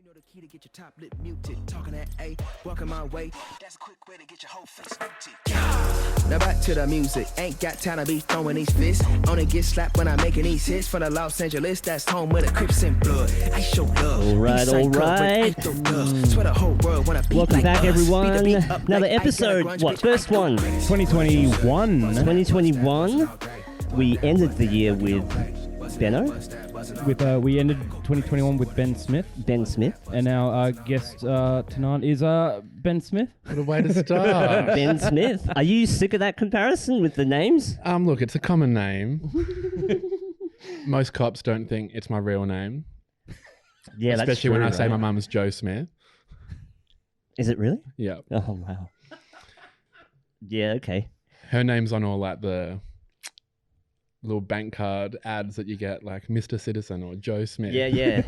know the key to get your top lip muted. Talking at A, walking my way. That's a quick way to get your whole face muted. Now back to the music. Ain't got time to be throwing these fists. Only get slapped when I'm making these hits for the Los Angeles. That's home with the Crips and blood. I show love. All right. Swear the whole world wanna be Welcome like back, us. everyone. Beat the beat up Another like I got a episode. grunge, What? bitch, First I go one. crazy. 2021. 2021. We ended the year with Benno. We ended 2021 with Ben Smith, Ben Smith. and our guest tonight is Ben Smith. What a way to start. Ben Smith. Are you sick of that comparison with the names? Look, it's a common name. Most cops don't think it's my real name. Yeah, that's Especially true, when I say right? my mum is Joe Smith. Is it really? Yeah. Oh, wow. Yeah, okay. Her name's on all like the little bank card ads that you get, like Mr. Citizen or Joe Smith. Yeah.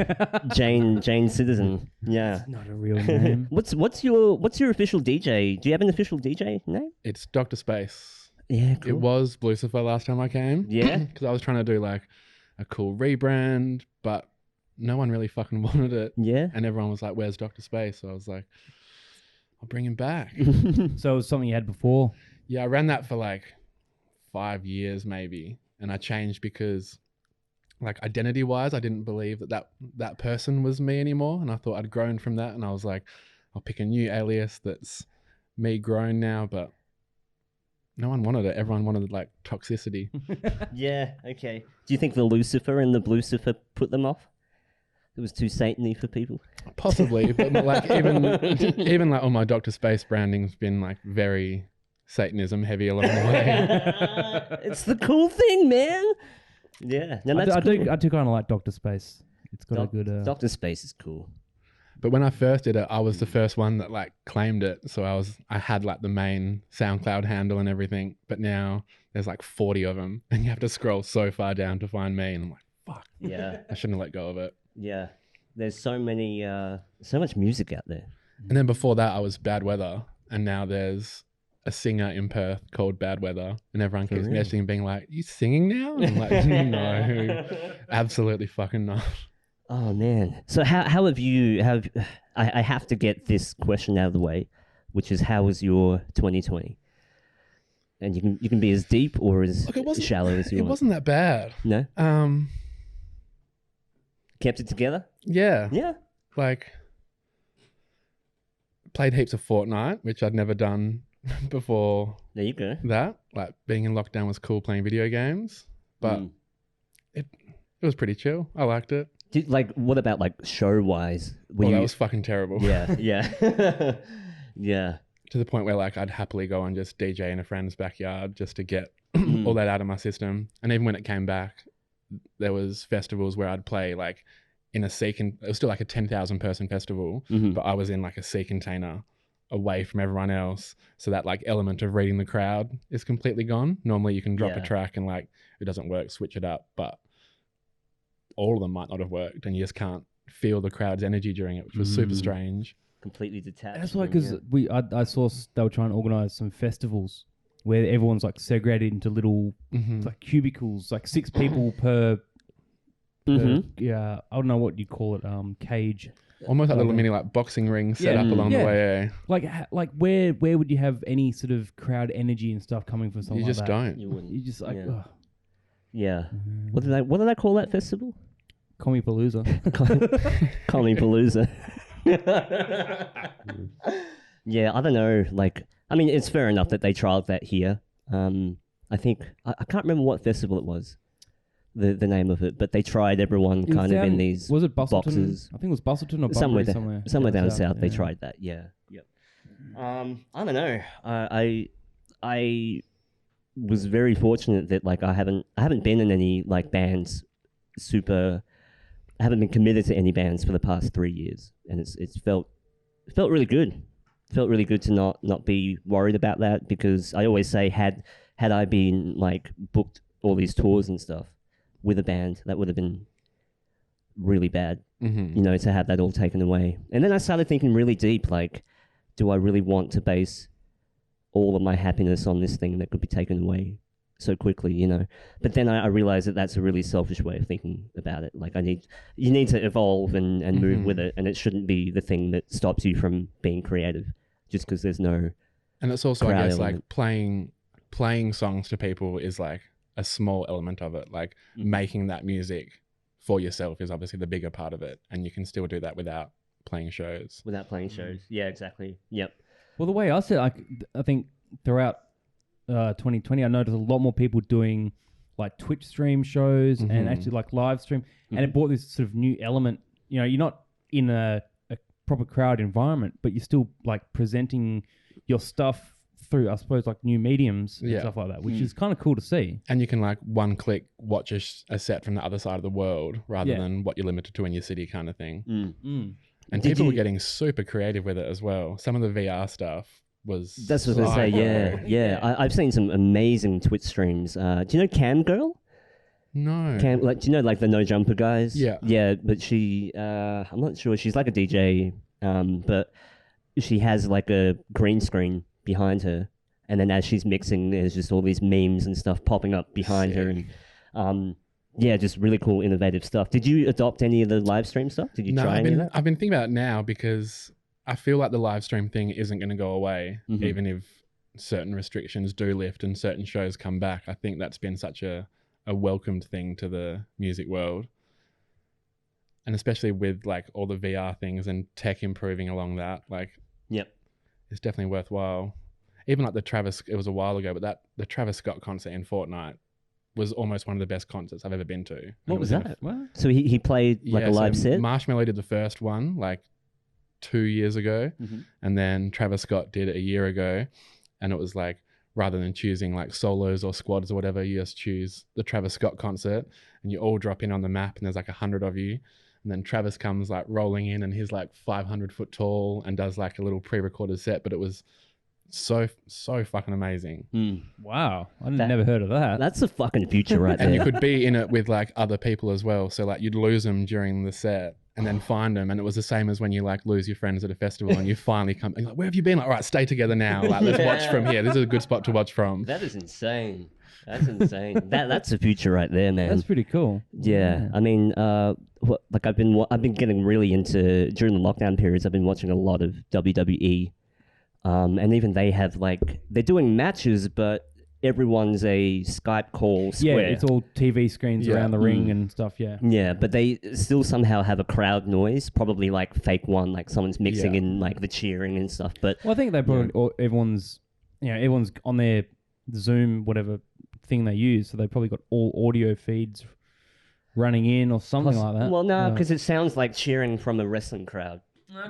Jane Citizen. Yeah. Not a real name. What's your official DJ? Do you have an official DJ name? It's Dr. Space. Yeah, cool. It was Lucifer last time I came. Yeah? Because I was trying to do like a cool rebrand, but no one really fucking wanted it. Yeah. And everyone was like, where's Dr. Space? So I was like, I'll bring him back. So it was something you had before. Yeah, I ran that for like 5 years maybe. And I changed because like identity wise, I didn't believe that person was me anymore. And I thought I'd grown from that. And I was like, I'll pick a new alias that's me grown now. But no one wanted it. Everyone wanted like toxicity. Yeah, okay. Do you think the Lucifer and the Blucifer put them off? It was too Satan-y for people? Possibly. But like even like all my Dr. Space branding's been like very Satanism heavy along the way. It's the cool thing, man. Yeah. No, that's I cool. do kind of like Dr. Space. It's got a good... Dr. Space is cool. But when I first did it, I was the first one that like claimed it. So I had like the main SoundCloud handle and everything. But now there's like 40 of them and you have to scroll so far down to find me. And I'm like, fuck. Yeah. I shouldn't have let go of it. Yeah. There's so much music out there. And then before that, I was Bad Weather. And now there's a singer in Perth called Bad Weather. And everyone keeps messaging being like, you singing now? And I'm like, no, absolutely fucking not. Oh, man. So how have you... I have to get this question out of the way, which is how was your 2020? And you can be as deep or as shallow as you want. It wasn't that bad. No? Kept it together? Yeah. Yeah. Like, played heaps of Fortnite, which I'd never done before There you go. that. Like, being in lockdown was cool playing video games, but it was pretty chill. I liked it. What about like show-wise? That was fucking terrible. Yeah. Yeah. To the point where like I'd happily go and just DJ in a friend's backyard just to get all that out of my system. And even when it came back, there was festivals where I'd play like in a sea it was still like a 10,000 person festival, but I was in like a sea container away from everyone else. So that like element of reading the crowd is completely gone. Normally you can drop a track and like if it doesn't work, switch it up. But all of them might not have worked and you just can't feel the crowd's energy during it, which was super strange. Completely detached. That's why, because I saw they were trying to organise some festivals where everyone's like segregated into little like cubicles, like 6 people per yeah, I don't know what you call it, cage. Almost like a little mini like boxing ring set up along the way. Like where would you have any sort of crowd energy and stuff coming from something You like just that? don't. You wouldn't. You just like, ugh. Yeah. What did I call that festival? Commie Palooza. Commie Palooza. Yeah, I don't know. Like, I mean, it's fair enough that they trialed that here. I think I can't remember what festival it was, the name of it, but they tried everyone kind of in these was it Bustleton? boxes. I think it was Bustleton or Somewhere Bunbury, somewhere down south. They yeah. tried that. Yeah. Yep. I don't know. I was very fortunate that like I haven't been in any like bands I haven't been committed to any bands for the past 3 years, and it felt really good. It felt really good to not be worried about that, because I always say had I been like booked all these tours and stuff with a band, that would have been really bad. You know, to have that all taken away. And then I started thinking really deep, like, do I really want to base all of my happiness on this thing that could be taken away so quickly, you know. But then I realized that that's a really selfish way of thinking about it. Like you need to evolve and move with it, and it shouldn't be the thing that stops you from being creative, just because there's no. And it's also, I crowd guess, element. like playing songs to people is like a small element of it. Like making that music for yourself is obviously the bigger part of it, and you can still do that without playing shows. Without playing shows. Yeah, exactly. Yep. Well, the way I said, I think throughout 2020, I noticed a lot more people doing like Twitch stream shows and actually like live stream, and it brought this sort of new element. You know, you're not in a proper crowd environment, but you're still like presenting your stuff through, I suppose, like new mediums and stuff like that, which is kind of cool to see. And you can like one click watch a set from the other side of the world rather than what you're limited to in your city kind of thing. And people were getting super creative with it as well. Some of the VR stuff was... That's what I was going to say, yeah. I've seen some amazing Twitch streams. Do you know Cam Girl? No. Do you know like the No Jumper guys? Yeah. Yeah, but she, I'm not sure, she's like a DJ, but she has like a green screen behind her. And then as she's mixing, there's just all these memes and stuff popping up behind her. And yeah, just really cool, innovative stuff. Did you adopt any of the live stream stuff? Did you try any of that? I've been thinking about it now because I feel like the live stream thing isn't going to go away, even if certain restrictions do lift and certain shows come back. I think that's been such a welcomed thing to the music world. And especially with like all the VR things and tech improving along that, like, it's definitely worthwhile. Even like it was a while ago, but the Travis Scott concert in Fortnite was almost one of the best concerts I've ever been to. What was that? So he played like a live set? Marshmello did the first one like 2 years ago, and then Travis Scott did it a year ago, and it was like, rather than choosing like solos or squads or whatever, you just choose the Travis Scott concert, and you all drop in on the map, and there's like 100 of you, and then Travis comes like rolling in, and he's like 500 foot tall and does like a little pre-recorded set, but it was so fucking amazing. Wow, I never heard of that. That's the fucking future right there. And you could be in it with like other people as well, so like you'd lose them during the set and then find them, and it was the same as when you like lose your friends at a festival and you finally come and you're like, where have you been? Like, all right, stay together now, like let's watch from here, this is a good spot to watch from. That is insane. That's insane. That's the future right there, man. That's pretty cool. Yeah. I mean, like I've been getting really into, during the lockdown periods, I've been watching a lot of WWE. And even they have like, they're doing matches, but everyone's a Skype call square. Yeah, it's all TV screens around the ring and stuff, Yeah, but they still somehow have a crowd noise, probably like fake one, like someone's mixing in like the cheering and stuff. But well, I think they probably, everyone's on their Zoom, whatever thing they use, so they probably got all audio feeds running in or something like that. Well, no, because it sounds like cheering from a wrestling crowd.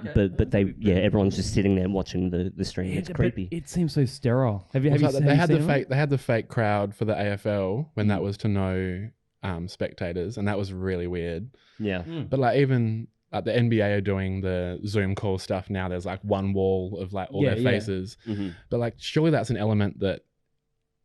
Okay. But they everyone's just sitting there watching the stream. It's creepy. It seems so sterile. Have you seen They had the fake crowd for the AFL when that was to no spectators, and that was really weird. Yeah. But like even like the NBA are doing the Zoom call stuff now. There's like one wall of like all their faces. But like surely that's an element that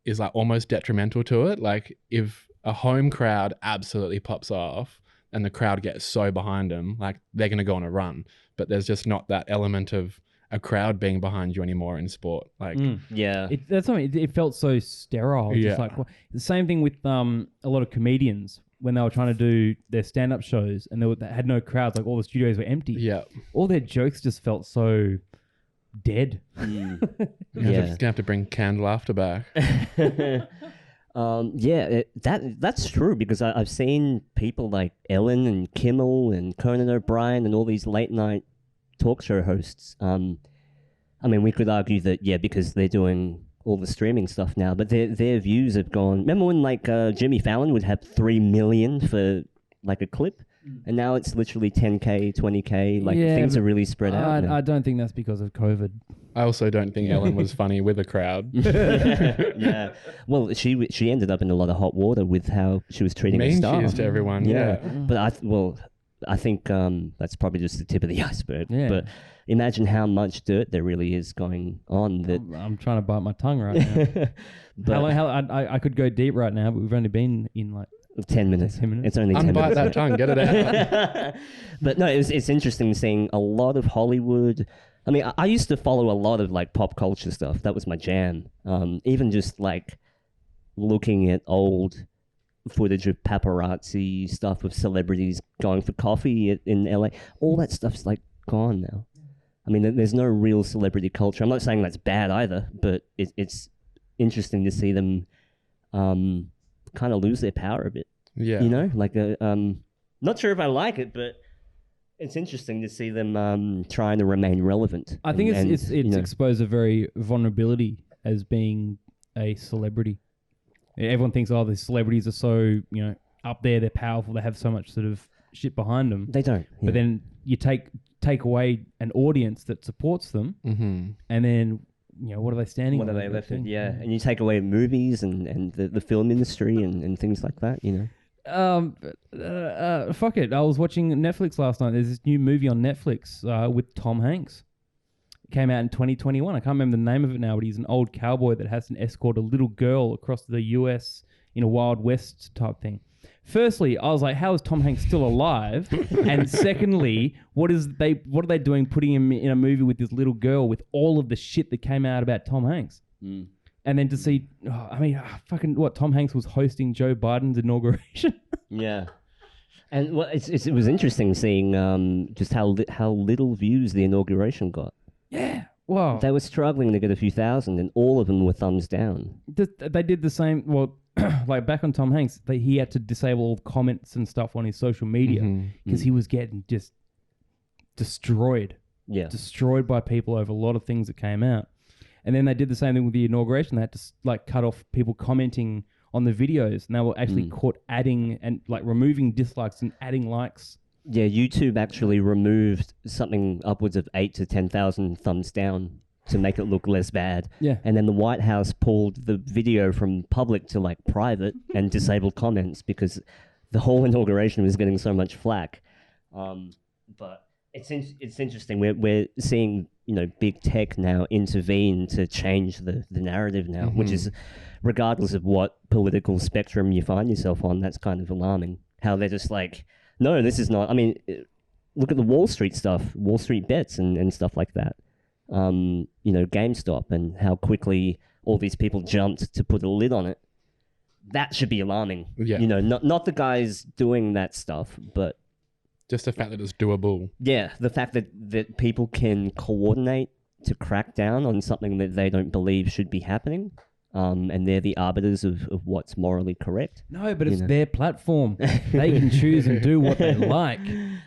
is like almost detrimental to it. Like if a home crowd absolutely pops off and the crowd gets so behind them, like they're going to go on a run. But there's just not that element of a crowd being behind you anymore in sport. Like, that's something. It felt so sterile. Just like the same thing with a lot of comedians when they were trying to do their stand-up shows and they had no crowds. Like all the studios were empty. Yeah, all their jokes just felt so dead. You're gonna have to bring canned laughter back. That's true because I've seen people like Ellen and Kimmel and Conan O'Brien and all these late night talk show hosts. I mean, we could argue that because they're doing all the streaming stuff now, but their views have gone. Remember when like Jimmy Fallon would have 3 million for like a clip, and now it's literally 10K, 20K. Like things are really spread out. I don't think that's because of COVID. I also don't think Ellen was funny with a crowd. Yeah. Well, she ended up in a lot of hot water with how she was treating her staff. Mean she is to everyone. Yeah. But I think that's probably just the tip of the iceberg. Yeah. But imagine how much dirt there really is going on. That I'm trying to bite my tongue right now. But I could go deep right now, but we've only been in like 10 minutes. 10 minutes. It's only 10 minutes. Unbite that tongue, get it out. But no, it's interesting seeing a lot of Hollywood. I mean, I used to follow a lot of like pop culture stuff. That was my jam. Even just like looking at old footage of paparazzi stuff with celebrities going for coffee in LA. All that stuff's like gone now. I mean, there's no real celebrity culture. I'm not saying that's bad either, but it's interesting to see them kind of lose their power a bit. Yeah. You know, like not sure if I like it, but it's interesting to see them trying to remain relevant. I think it's exposed a very vulnerability as being a celebrity. Everyone thinks, oh, the celebrities are so, up there, they're powerful, they have so much sort of shit behind them. They don't. But then you take away an audience that supports them, and then, what are they standing What on? are they left with? Yeah, and you take away movies and the film industry and things like that, Fuck it. I was watching Netflix last night. There's this new movie on Netflix with Tom Hanks. It came out in 2021. I can't remember the name of it now, but he's an old cowboy that has to escort a little girl across the US in a Wild West type thing. Firstly, I was like, how is Tom Hanks still alive? And secondly, what are they doing putting him in a movie with this little girl with all of the shit that came out about Tom Hanks? And then to see, Tom Hanks was hosting Joe Biden's inauguration. Yeah. And it was interesting seeing just how little views the inauguration got. Yeah. Wow. They were struggling to get a few thousand, and all of them were thumbs down. They did the same. Well, like back on Tom Hanks, he had to disable all comments and stuff on his social media because he was getting just destroyed. Yeah. Destroyed by people over a lot of things that came out. And then they did the same thing with the inauguration. They had to cut off people commenting on the videos, and they were actually caught adding and removing dislikes and adding likes. Yeah, YouTube actually removed something upwards of 8,000 to 10,000 thumbs down to make it look less bad. Yeah. And then the White House pulled the video from public to private and disabled comments because the whole inauguration was getting so much flack. But it's interesting. We're seeing big tech now intervene to change the narrative now, which is, regardless of what political spectrum you find yourself on, that's kind of alarming. How they're just no, this is not. I mean, look at the Wall Street stuff, Wall Street bets and stuff like that. GameStop and how quickly all these people jumped to put a lid on it. That should be alarming. Yeah. Not the guys doing that stuff, but just the fact that it's doable. Yeah, the fact that people can coordinate to crack down on something that they don't believe should be happening. And they're the arbiters of what's morally correct. No, but it's their platform. They can choose and do what they like.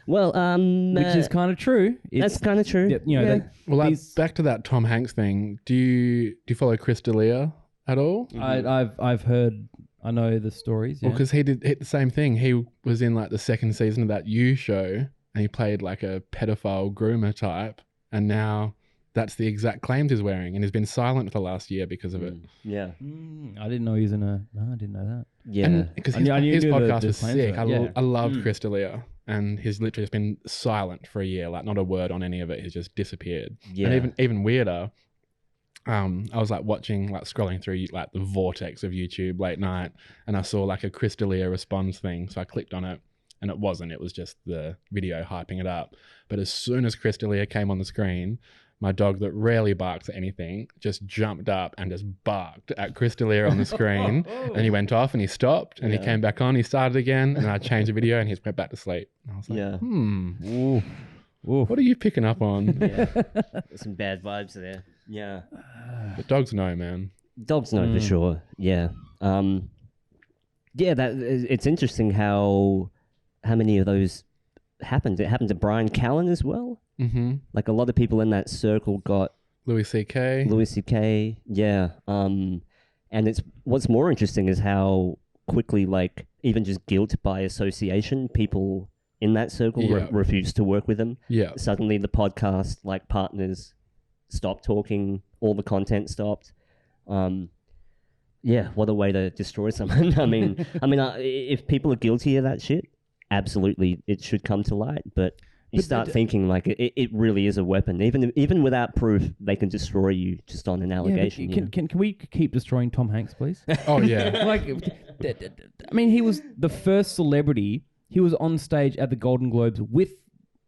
Well, which is kind of true. That's kind of true. Back to that Tom Hanks thing. Do you follow Chris D'Elia at all? I've heard. I know the stories. Yeah. Well, because he did the same thing. He was in the second season of that You show, and he played a pedophile groomer type, and now that's the exact claims he's wearing, and he's been silent for the last year because of it. Yeah. I didn't know he was in a... No, I didn't know that. Yeah. Because his podcast was sick. I loved Chris D'Elia, and he's literally just been silent for a year. Not a word on any of it. He's just disappeared. Yeah. And even weirder, I was watching, scrolling through the vortex of YouTube late night, and I saw a Chris D'Elia response thing. So I clicked on it, and it wasn't. It was just the video hyping it up. But as soon as Chris D'Elia came on the screen, my dog that rarely barks at anything just jumped up and just barked at Chris D'Elia on the screen. And he went off and he stopped and he came back on. He started again and I changed the video and he just went back to sleep. And I was like, Ooh. What are you picking up on? Yeah. There's some bad vibes there. Yeah. But dogs know, man. Dogs know for sure. Yeah. It's interesting how many of those happened. It happened to Brian Callen as well. Mm-hmm. A lot of people in that circle got Louis C.K. Yeah. And what's more interesting is how quickly, even just guilt by association, people in that circle refuse to work with him. Yeah. Suddenly the podcast partners stopped talking, all the content stopped. What a way to destroy someone. I mean, if people are guilty of that shit, absolutely it should come to light, but you start thinking it really is a weapon. Even without proof, they can destroy you just on an allegation. Can we keep destroying Tom Hanks, please? Oh, yeah. He was the first celebrity. He was on stage at the Golden Globes with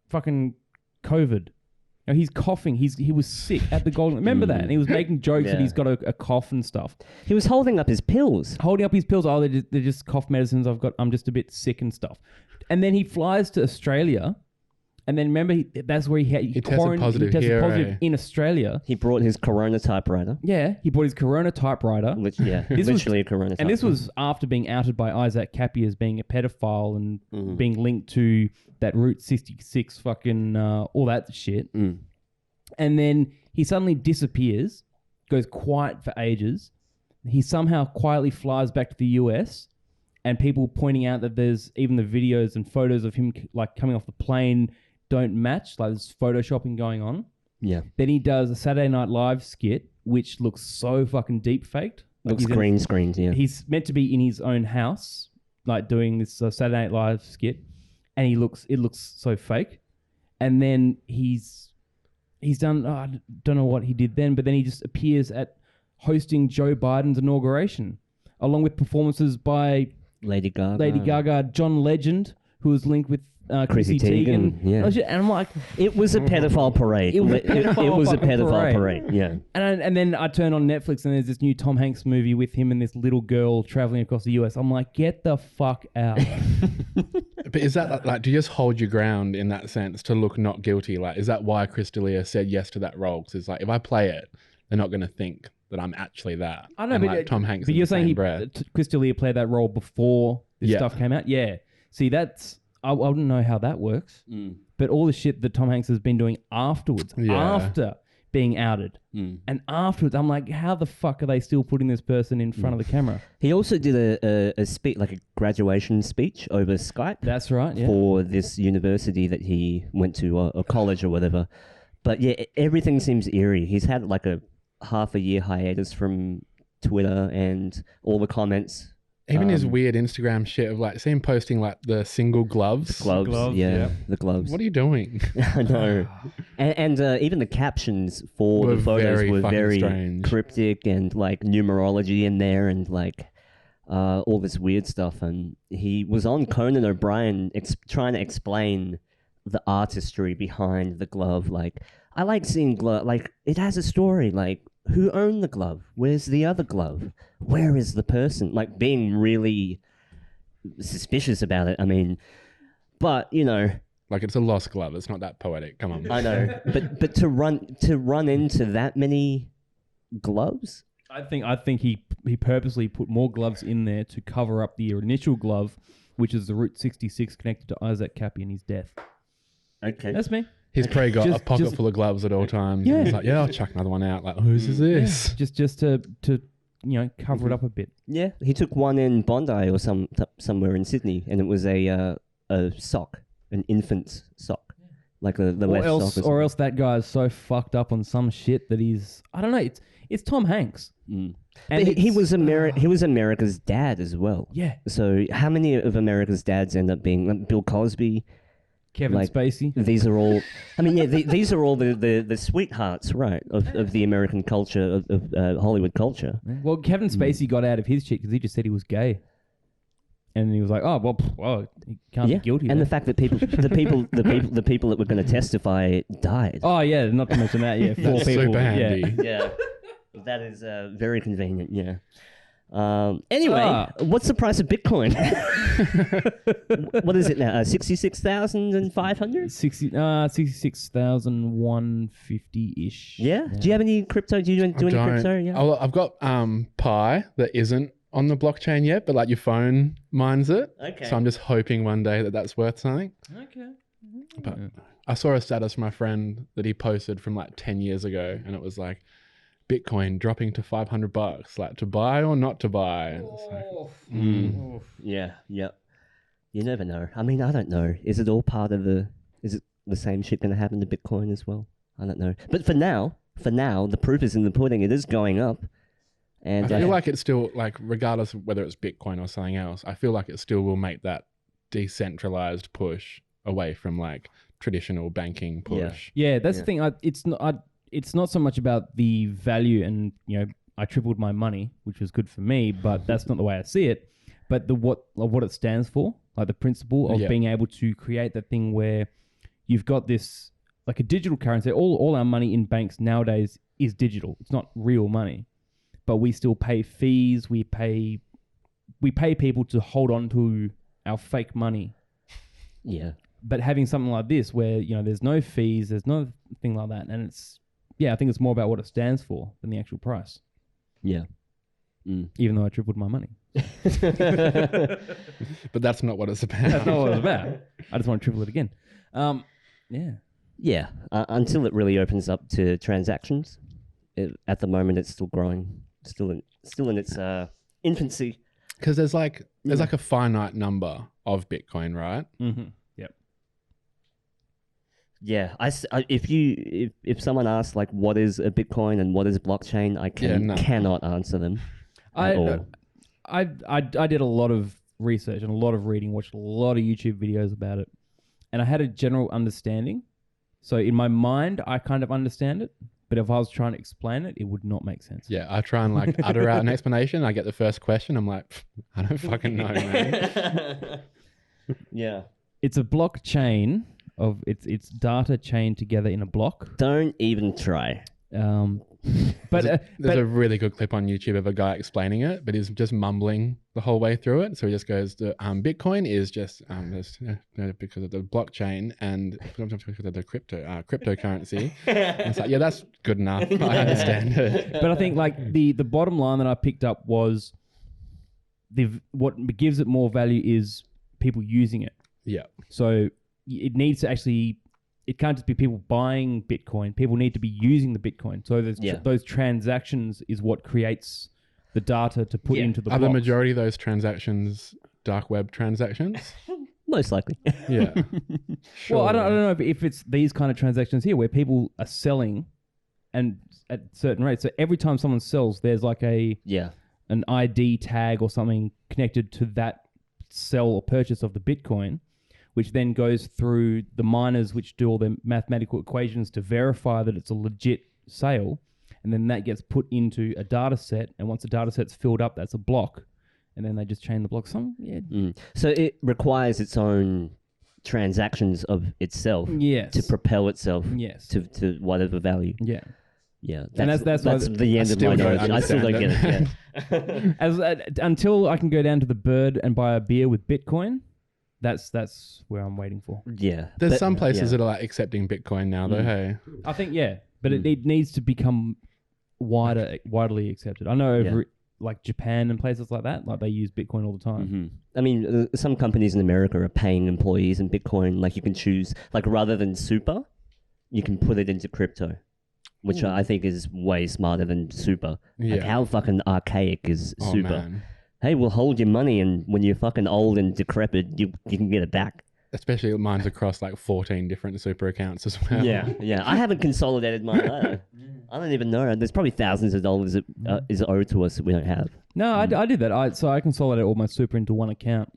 fucking COVID. No, he's coughing. He was sick at the Golden. Remember that? And he was making jokes that he's got a cough and stuff. He was holding up his pills. Holding up his pills. Oh, they're just cough medicines. I'm just a bit sick and stuff. And then he flies to Australia. And then remember, that's where he tested positive in Australia. He brought his Corona typewriter. Yeah, he brought his Corona typewriter. Literally a Corona typewriter. And this was after being outed by Isaac Cappy as being a pedophile and being linked to that Route 66 fucking all that shit. And then he suddenly disappears, goes quiet for ages. He somehow quietly flies back to the US, and people pointing out that there's even the videos and photos of him like coming off the plane don't match, like there's photoshopping going on. Yeah. Then he does a Saturday Night Live skit, which looks so fucking deep faked. Like Looks green screened, yeah. He's meant to be in his own house, like doing this Saturday Night Live skit, and it looks so fake. And then he's done, I don't know what he did then, but then he just appears at hosting Joe Biden's inauguration, along with performances by Lady Gaga, John Legend, who was linked with Chrissy Teigen. Yeah. And I'm like, it was a pedophile parade. It was a pedophile parade. Yeah. And then I turn on Netflix and there's this new Tom Hanks movie with him and this little girl traveling across the US. I'm like, get the fuck out. But is that like, do you just hold your ground in that sense to look not guilty? Like, is that why Chris D'Elia said yes to that role? Because it's like, if I play it, they're not going to think that I'm actually that. I know, and but like Tom Hanks. But you're saying Chris D'Elia played that role before this stuff came out? Yeah. See, I wouldn't know how that works. But all the shit that Tom Hanks has been doing afterwards, after being outed, and afterwards, I'm like, how the fuck are they still putting this person in front of the camera? He also did a speech, like a graduation speech over Skype. That's right, yeah. For this university that he went to, or college or whatever. But yeah, everything seems eerie. He's had like a half a year hiatus from Twitter and all the comments. Even his weird Instagram shit of like, see him posting like the single gloves. The gloves. What are you doing? I know. And even the captions for the photos were very strange. Cryptic and like numerology in there and like all this weird stuff. And he was on Conan O'Brien trying to explain the artistry behind the glove. Like, I like seeing glove. Like, it has a story. Like, who owned the glove? Where's the other glove? Where is the person? Like, being really suspicious about it. I mean, but, you know. Like, it's a lost glove. It's not that poetic. Come on. I know. But to run into that many gloves? I think he purposely put more gloves in there to cover up the initial glove, which is the Route 66 connected to Isaac Cappy and his death. Okay. That's me. He's probably got a pocket full of gloves at all times. Yeah. He's like, I'll chuck another one out. Like, whose is this? Yeah. Just to cover it up a bit. Yeah, he took one in Bondi or somewhere in Sydney, and it was a sock, an infant's sock, like the left sock. Or else that guy is so fucked up on some shit that he's, I don't know. It's Tom Hanks. And he was America's dad as well. Yeah. So how many of America's dads end up being like Bill Cosby? Kevin Spacey. These are all. I mean, yeah, these are all the sweethearts, right, of the American culture, of Hollywood culture. Well, Kevin Spacey got out of his shit because he just said he was gay, and he was like, "Oh, well, he can't be guilty." And then. the fact that the people that were going to testify died. Oh yeah, not to mention that. Yeah, 4 That's people. super handy. Yeah, that is very convenient. Yeah. Anyway, what's the price of Bitcoin? What is it now? 66,500? 66,150 ish. Yeah? Do you have any crypto? Do you do any crypto? Yeah. I've got Pi that isn't on the blockchain yet, but like your phone mines it. Okay. So I'm just hoping one day that that's worth something. Okay. But I saw a status from my friend that he posted from like 10 years ago, and it was like, Bitcoin dropping to $500, like to buy or not to buy. It's like, Yeah, yep. You never know. I mean, I don't know. Is it all part of is it the same shit going to happen to Bitcoin as well? I don't know. But for now, the proof is in the pudding. It is going up. And I feel like it's still, like, regardless of whether it's Bitcoin or something else, I feel like it still will make that decentralized push away from like traditional banking push. Yeah, that's the thing. It's not so much about the value, and I tripled my money, which was good for me, but that's not the way I see it. But what it stands for, like the principle of being able to create that thing where you've got this like a digital currency. All our money in banks nowadays is digital. It's not real money, but we still pay fees. We pay people to hold on to our fake money. Yeah. But having something like this, where there's no fees, there's nothing like that, and I think it's more about what it stands for than the actual price. Yeah. Even though I tripled my money. But that's not what it's about. That's not what it was about. I just want to triple it again. Yeah. Yeah. Until it really opens up to transactions. At the moment, it's still growing. Still in its infancy. Because there's like a finite number of Bitcoin, right? Mm-hmm. Yep. Yeah, if someone asks like what is a Bitcoin and what is blockchain, I cannot answer them at all. I did a lot of research and a lot of reading, watched a lot of YouTube videos about it, and I had a general understanding. So in my mind, I kind of understand it, but if I was trying to explain it, it would not make sense. Yeah, I try and like utter out an explanation. I get the first question. I'm like, I don't fucking know, man. Yeah. It's a blockchain of it's data chained together in a block. Don't even try. But there's a really good clip on YouTube of a guy explaining it, but he's just mumbling the whole way through it. So he just goes, Bitcoin is just because of the blockchain and because of the cryptocurrency. And it's like, yeah, that's good enough. I understand it. But I think like the bottom line that I picked up was what gives it more value is people using it. Yeah. So it needs to actually, it can't just be people buying Bitcoin. People need to be using the Bitcoin. So those transactions is what creates the data to put into the Are blocks. the majority of those transactions dark web transactions? Most likely. Yeah. Sure. Well, I don't know if it's these kind of transactions here where people are selling and at certain rates. So every time someone sells, there's like an ID tag or something connected to that sell or purchase of the Bitcoin, which then goes through the miners, which do all the mathematical equations to verify that it's a legit sale. And then that gets put into a data set. And once the data set's filled up, that's a block. And then they just chain the block. So it requires its own transactions of itself to propel itself to whatever value. Yeah. Yeah. That's the end of my knowledge. I still don't get it. Yeah. Until I can go down to the Bird and buy a beer with Bitcoin, that's where I'm waiting for. Yeah. There's some places that are like accepting Bitcoin now, though. Hey, I think but it needs to become widely accepted. I know over like Japan and places like that, like they use Bitcoin all the time. Mm-hmm. I mean, some companies in America are paying employees in Bitcoin. Like you can choose, like rather than super, you can put it into crypto, which I think is way smarter than super. Yeah. Like how fucking archaic is super? Man. Hey, we'll hold your money, and when you're fucking old and decrepit, you can get it back. Especially mine's across like 14 different super accounts as well. Yeah. I haven't consolidated mine either. I don't even know. There's probably thousands of dollars that is owed to us that we don't have. No, I did that. So I consolidated all my super into one account.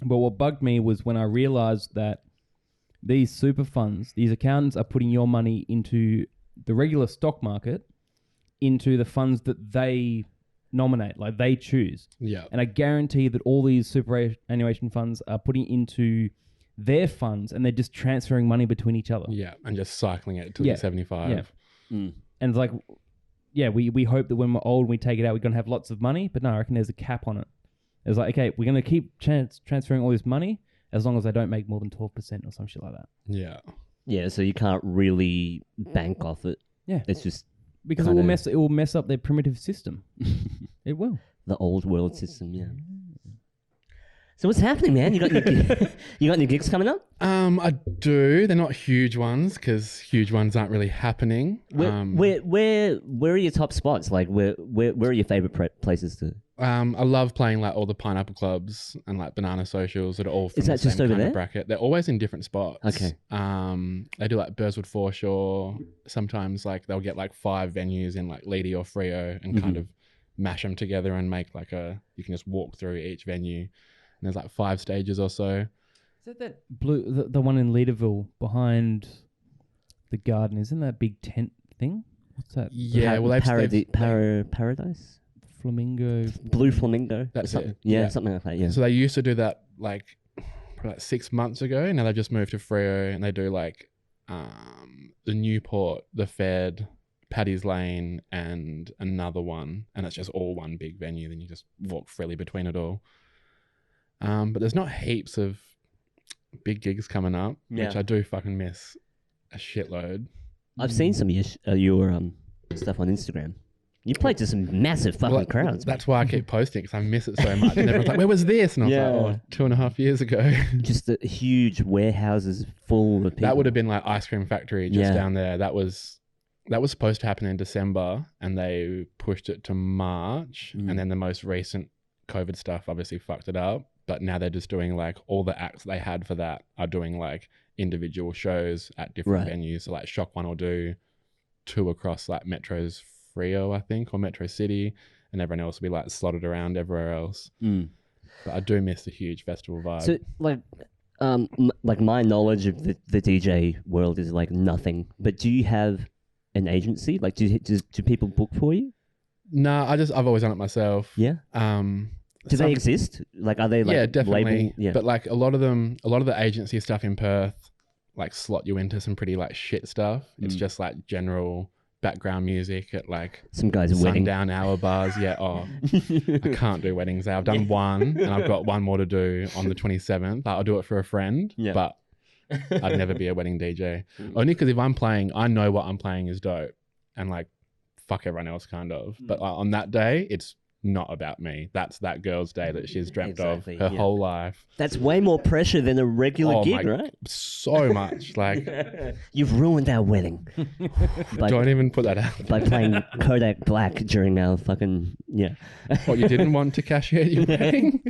But what bugged me was when I realized that these super funds, these accountants are putting your money into the regular stock market, into the funds that they nominate, like they choose. Yeah. And I guarantee that all these superannuation funds are putting into their funds and they're just transferring money between each other. Yeah. And just cycling it till you're 75. Yeah. And it's like, we hope that when we're old and we take it out, we're going to have lots of money. But no, I reckon there's a cap on it. It's like, okay, we're going to keep transferring all this money as long as they don't make more than 12% or some shit like that. Yeah. Yeah, so you can't really bank off it. Yeah. It's just because it will mess up their primitive system. It will. The old world system, yeah. So what's happening, man? You got any gigs coming up? I do. They're not huge ones because huge ones aren't really happening. Where are your top spots? Like where are your favorite places to? I love playing like all the pineapple clubs and like banana socials that are all from Is that the just same over kind there? of bracket. They're always in different spots. Okay. They do like Burswood Foreshore. Sometimes like they'll get like 5 venues in like Leedy or Freo and kind of mash them together and make like you can just walk through each venue. And there's like 5 stages or so. Is that blue, the one in Leaderville behind the garden? Isn't that big tent thing? What's that? Yeah, well, Paradise? Flamingo. Blue Flamingo. That's it. Yeah, something like that, yeah. So they used to do that like probably like 6 months ago. Now they've just moved to Freo and they do like the Newport, the Fed, Paddy's Lane, and another one, and it's just all one big venue. Then you just walk freely between it all. But there's not heaps of big gigs coming up, which I do fucking miss a shitload. I've seen some of your stuff on Instagram. You played to some massive fucking crowds. That's why I keep posting, because I miss it so much. And everyone's like, where was this? And I was like, 2.5 years ago. Just the huge warehouses full of people. That would have been like Ice Cream Factory just down there. That was supposed to happen in December, and they pushed it to March. And then the most recent COVID stuff obviously fucked it up. But now they're just doing like all the acts they had for that are doing like individual shows at different venues. So like Shock One will do 2 across like Metro's Frio, I think, or Metro City, and everyone else will be like slotted around everywhere else. But I do miss the huge festival vibe. So like my knowledge of the DJ world is like nothing. But do you have an agency? Like do people book for you? No, I've always done it myself. Yeah. Do they exist? Like, are they like yeah, definitely. label? Yeah. But like a lot of the agency stuff in Perth, like slot you into some pretty like shit stuff. It's just like general background music at like some guy's wedding. Sundown hour bars. Yeah. Oh, I can't do weddings. I've done one, and I've got one more to do on the 27th. I'll do it for a friend, but I'd never be a wedding DJ. Only because if I'm playing, I know what I'm playing is dope, and like fuck everyone else kind of. But on that day, it's not about me. That's that girl's day that she's dreamt of her whole life. That's way more pressure than a regular gig, right? So much. Like, you've ruined our wedding. Don't even put that out. By playing Kodak Black during our fucking What, you didn't want to cashier your wedding?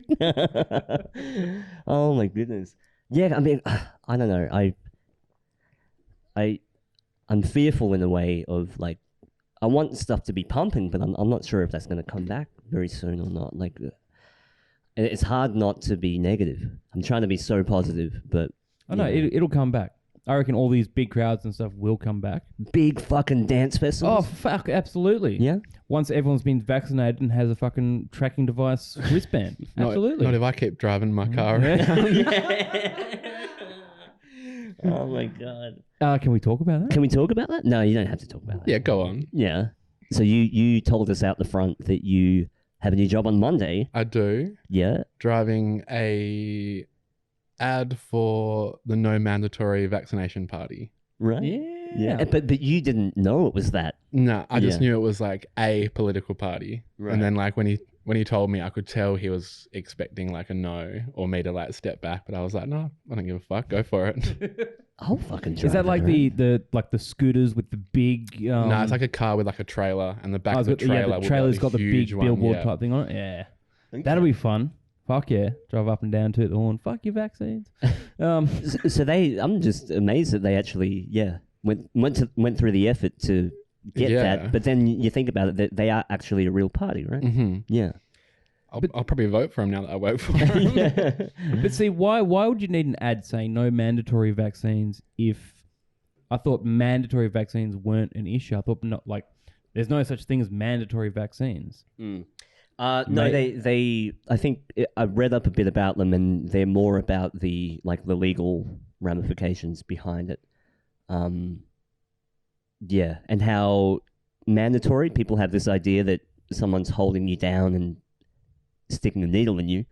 Oh my goodness. Yeah, I mean, I don't know. I'm fearful in a way of like, I want stuff to be pumping, but I'm not sure if that's going to come back very soon or not. Like, it's hard not to be negative. I'm trying to be so positive, but I know it'll come back. I reckon all these big crowds and stuff will come back. Big fucking dance festivals. Oh fuck, absolutely. Yeah. Once everyone's been vaccinated and has a fucking tracking device wristband. Absolutely. Not if I keep driving my car around. Oh my god. Can we talk about that? Can we talk about that? No, you don't have to talk about that. Yeah, go on. Yeah. So you told us out the front that you have a new job on Monday. I do. Yeah. Driving a ad for the no mandatory vaccination party. Right. Yeah. But you didn't know it was that. No, I just knew it was like a political party. Right. And then like when he told me, I could tell he was expecting like a no or me to like step back. But I was like, no, I don't give a fuck. Go for it. I'll fucking drive. Is that like the scooters with the big? No, it's like a car with like a trailer, and the back of the trailer. The trailer's got the big billboard one, type thing on it. Yeah, okay. That'll be fun. Fuck yeah, drive up and down, toot the horn. Fuck your vaccines. So I'm just amazed that they actually went through the effort to get that. But then you think about it, that they are actually a real party, right? Mm-hmm. Yeah. I'll probably vote for him now that I work for him. But see, why would you need an ad saying no mandatory vaccines if I thought mandatory vaccines weren't an issue? I thought there's no such thing as mandatory vaccines. No, they I think I read up a bit about them, and they're more about the legal ramifications behind it. Yeah, and how mandatory people have this idea that someone's holding you down and sticking a needle in you,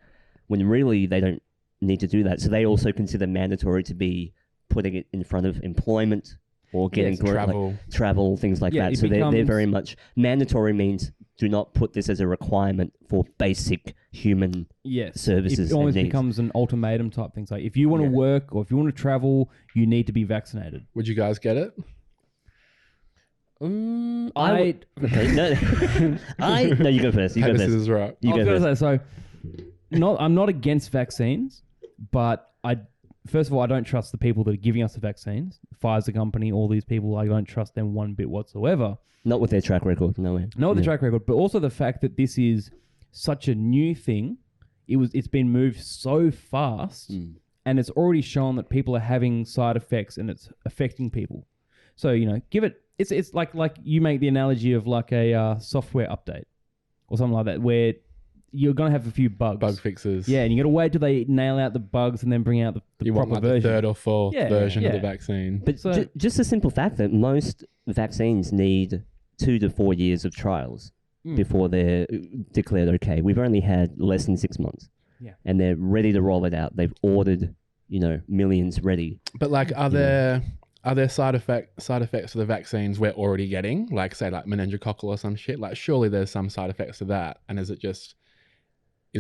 when really they don't need to do that. So they also consider mandatory to be putting it in front of employment or getting travel, things like that. So they're very much mandatory means do not put this as a requirement for basic human services. It almost and becomes an ultimatum type thing. So if you want to work or if you want to travel, you need to be vaccinated. Would you guys get it? No, you go first. You go This first. is right. You go first. So, I'm not against vaccines, but first of all, I don't trust the people that are giving us the vaccines. Pfizer company, all these people, I don't trust them one bit whatsoever. Not with their track record, no way. Not with the track record, but also the fact that this is such a new thing. It's been moved so fast, and it's already shown that people are having side effects and it's affecting people. So give it. It's like you make the analogy of like a software update or something like that, where you're gonna have a few bugs, Bug fixes. Yeah, and you got to wait till they nail out the bugs and then bring out You want proper like version. the third or fourth Yeah, version of yeah. the vaccine. But So- just the simple fact that most vaccines need 2 to 4 years of trials before they're declared okay. We've only had less than 6 months. Yeah. And they're ready to roll it out. They've ordered, millions ready. But like, are there side effects to the vaccines we're already getting? Like, say, like meningococcal or some shit. Like, surely there's some side effects to that. And is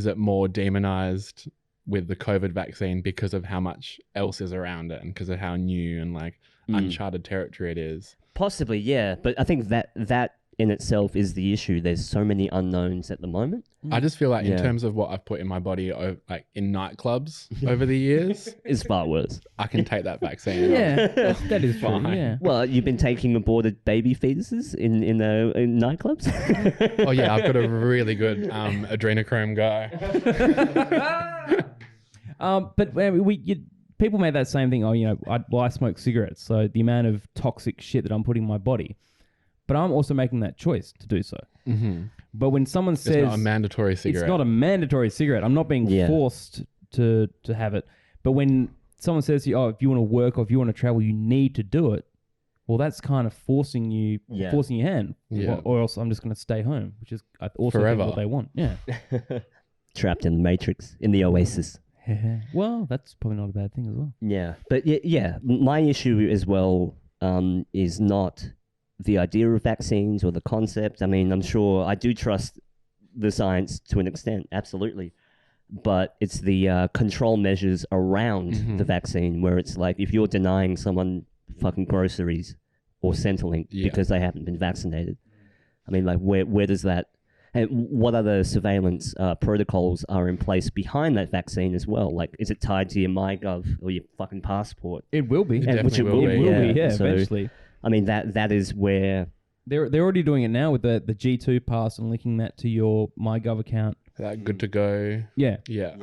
it more demonized with the COVID vaccine because of how much else is around it and because of how new and like uncharted territory it is? Possibly, yeah. But I think that in itself is the issue. There's so many unknowns at the moment. I just feel like in Yeah. terms of what I've put in my body, like in nightclubs over the years, It's far worse. I can take that vaccine. Yeah, that is true. Fine. Yeah. Well, you've been taking aborted baby fetuses in nightclubs? Oh yeah, I've got a really good adrenochrome guy. But people made that same thing. Oh, I smoke cigarettes, so the amount of toxic shit that I'm putting in my body. But I'm also making that choice to do so. Mm-hmm. But when someone says It's not a mandatory cigarette. it's not a mandatory cigarette, I'm not being Yeah. forced to have it. But when someone says to you, oh, if you want to work or if you want to travel, you need to do it. Well, that's kind of forcing your hand. Yeah. Or else I'm just going to stay home, which is I also think Forever. what they want. Yeah. Trapped in the Matrix, in the Oasis. Well, that's probably not a bad thing as well. Yeah, but yeah, my issue as well is not the idea of vaccines or the concept. I mean, I'm sure I do trust the science to an extent, absolutely. But it's the control measures around the vaccine where it's like if you're denying someone fucking groceries or Centrelink because they haven't been vaccinated. I mean, like where does that... And what other surveillance protocols are in place behind that vaccine as well? Like, is it tied to your MyGov or your fucking passport? It will be. It Which it will definitely will be, be. Yeah, So, eventually. I mean, that is where... They're already doing it now with the G2 pass and linking that to your MyGov account. That good to go. Yeah. Yeah.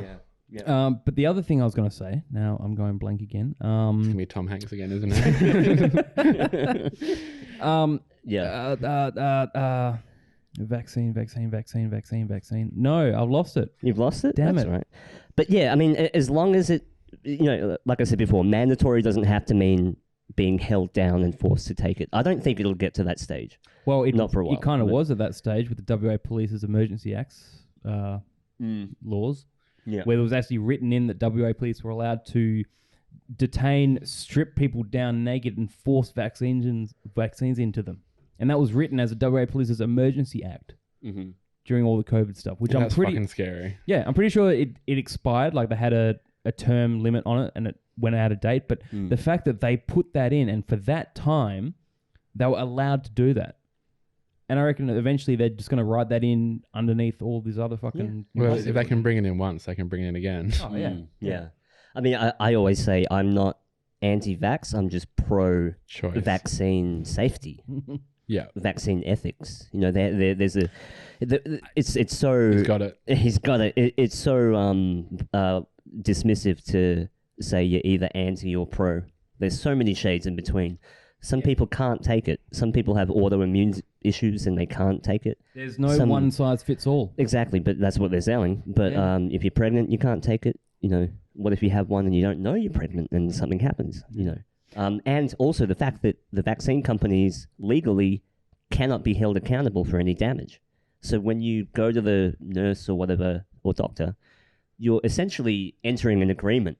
But the other thing I was going to say, now I'm going blank again. It's gonna be Tom Hanks again, isn't it? Vaccine. No, I've lost it. You've lost it? Damn That's it. right. But yeah, I mean, as long as it, like I said before, mandatory doesn't have to mean being held down and forced to take it. I don't think it'll get to that stage. Well, Not for a while, It kind of but- was at that stage with the WA Police's Emergency Acts laws, Yeah. where it was actually written in that WA Police were allowed to detain, strip people down naked, and force vaccines into them. And that was written as a WA Police's Emergency Act during all the COVID stuff, which That's fucking scary. I'm pretty sure it expired. Like they had a term limit on it and it went out of date. But the fact that they put that in and for that time, they were allowed to do that. And I reckon that eventually they're just going to write that in underneath all these other fucking... Well, if they can bring it in once, they can bring it in again. Oh, yeah. Yeah. I mean, I always say I'm not anti-vax. I'm just Choice. pro-vaccine safety. Yeah. Vaccine ethics. There's a... It's so... He's got it. He's got it. It's so dismissive to say you're either anti or pro. There's so many shades in between. Some people can't take it. Some people have autoimmune issues and they can't take it. There's no one size fits all. Exactly, but that's what they're selling. But if you're pregnant, you can't take it. What if you have one and you don't know you're pregnant and something happens? And also the fact that the vaccine companies legally cannot be held accountable for any damage. So when you go to the nurse or whatever or doctor, you're essentially entering an agreement,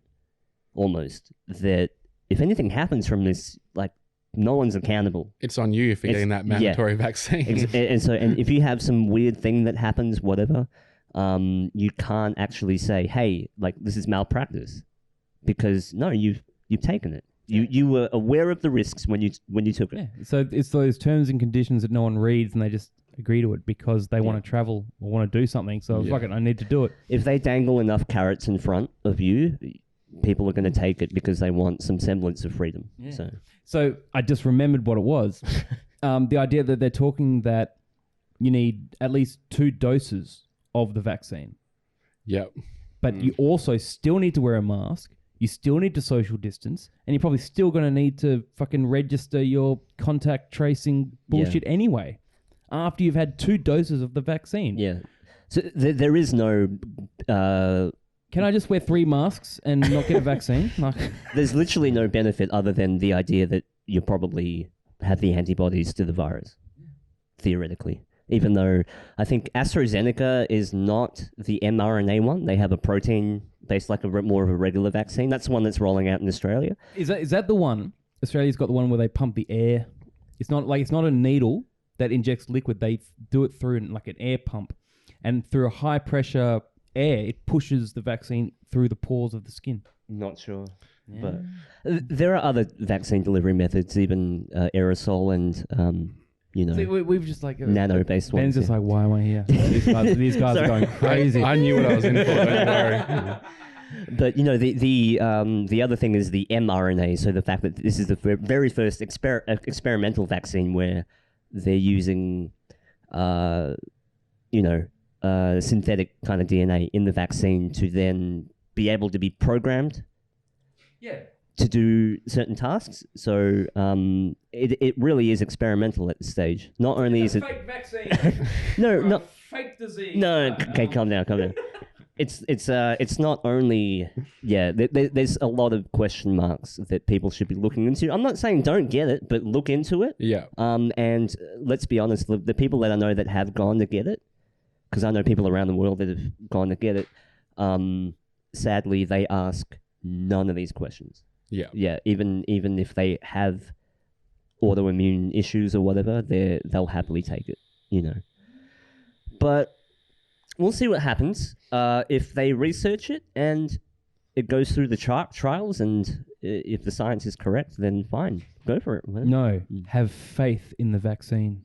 almost, that if anything happens from this, like, no one's accountable. It's on you for getting that mandatory vaccine. And if you have some weird thing that happens, whatever, you can't actually say, hey, like, this is malpractice, because no, you've taken it. You were aware of the risks when you took it. Yeah. So it's those terms and conditions that no one reads and they just agree to it because they want to travel or want to do something. So fuck it, I need to do it. If they dangle enough carrots in front of you, people are going to take it because they want some semblance of freedom. Yeah. So I just remembered what it was. The idea that they're talking that you need at least 2 doses of the vaccine. Yep. But you also still need to wear a mask. You still need to social distance. And you're probably still going to need to fucking register your contact tracing bullshit anyway. After you've had 2 doses of the vaccine. Yeah. So there is no Can I just wear 3 masks and not get a vaccine? Like, There's literally no benefit other than the idea that you probably have the antibodies to the virus, theoretically. Even though I think AstraZeneca is not the mRNA one. They have a protein-based, like more of a regular vaccine. That's the one that's rolling out in Australia. is that the one? Australia's got the one where they pump the air. It's not a needle that injects liquid. They do it through like an air pump, and through a high pressure air, it pushes the vaccine through the pores of the skin. Not sure. But there are other vaccine delivery methods, even aerosol and, See, we've just like nano-based ones. Ben's just like, why am I here? These guys are going crazy. I knew what I was in for. Don't worry. But the other thing is the mRNA. So the fact that this is the very first experimental vaccine where they're using, synthetic kind of DNA in the vaccine to then be able to be programmed. Yeah. To do certain tasks. So it really is experimental at this stage. Not only is it fake vaccine. no, fake disease. no. Okay, calm down. It's not only there's a lot of question marks that people should be looking into. I'm not saying don't get it, but look into it. Yeah. And let's be honest, the people that I know that have gone to get it, because I know people around the world that have gone to get it, sadly they ask none of these questions. Yeah. Yeah, even if they have autoimmune issues or whatever, they'll happily take it, But we'll see what happens. If they research it and it goes through the trials, and if the science is correct, then fine, go for it. No, have faith in the vaccine.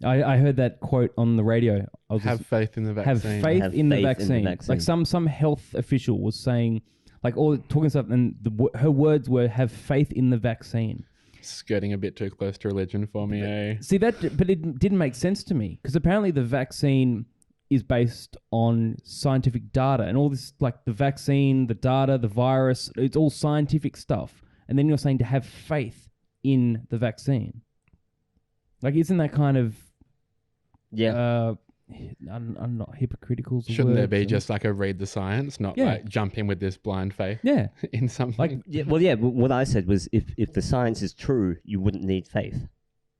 I heard that quote on the radio. Have faith in the vaccine. Have faith in the vaccine. Like some health official was saying, like, all talking stuff, and her words were, "Have faith in the vaccine." Skirting a bit too close to religion for me, eh? See that, but it didn't make sense to me, because apparently the vaccine is based on scientific data, and all this, like the vaccine, the data, the virus, it's all scientific stuff. And then you're saying to have faith in the vaccine. Like, isn't that kind of I'm not hypocritical. Shouldn't there be just like a read the science, not like jump in with this blind faith? Yeah, in something. Like, what I said was, if the science is true, you wouldn't need faith.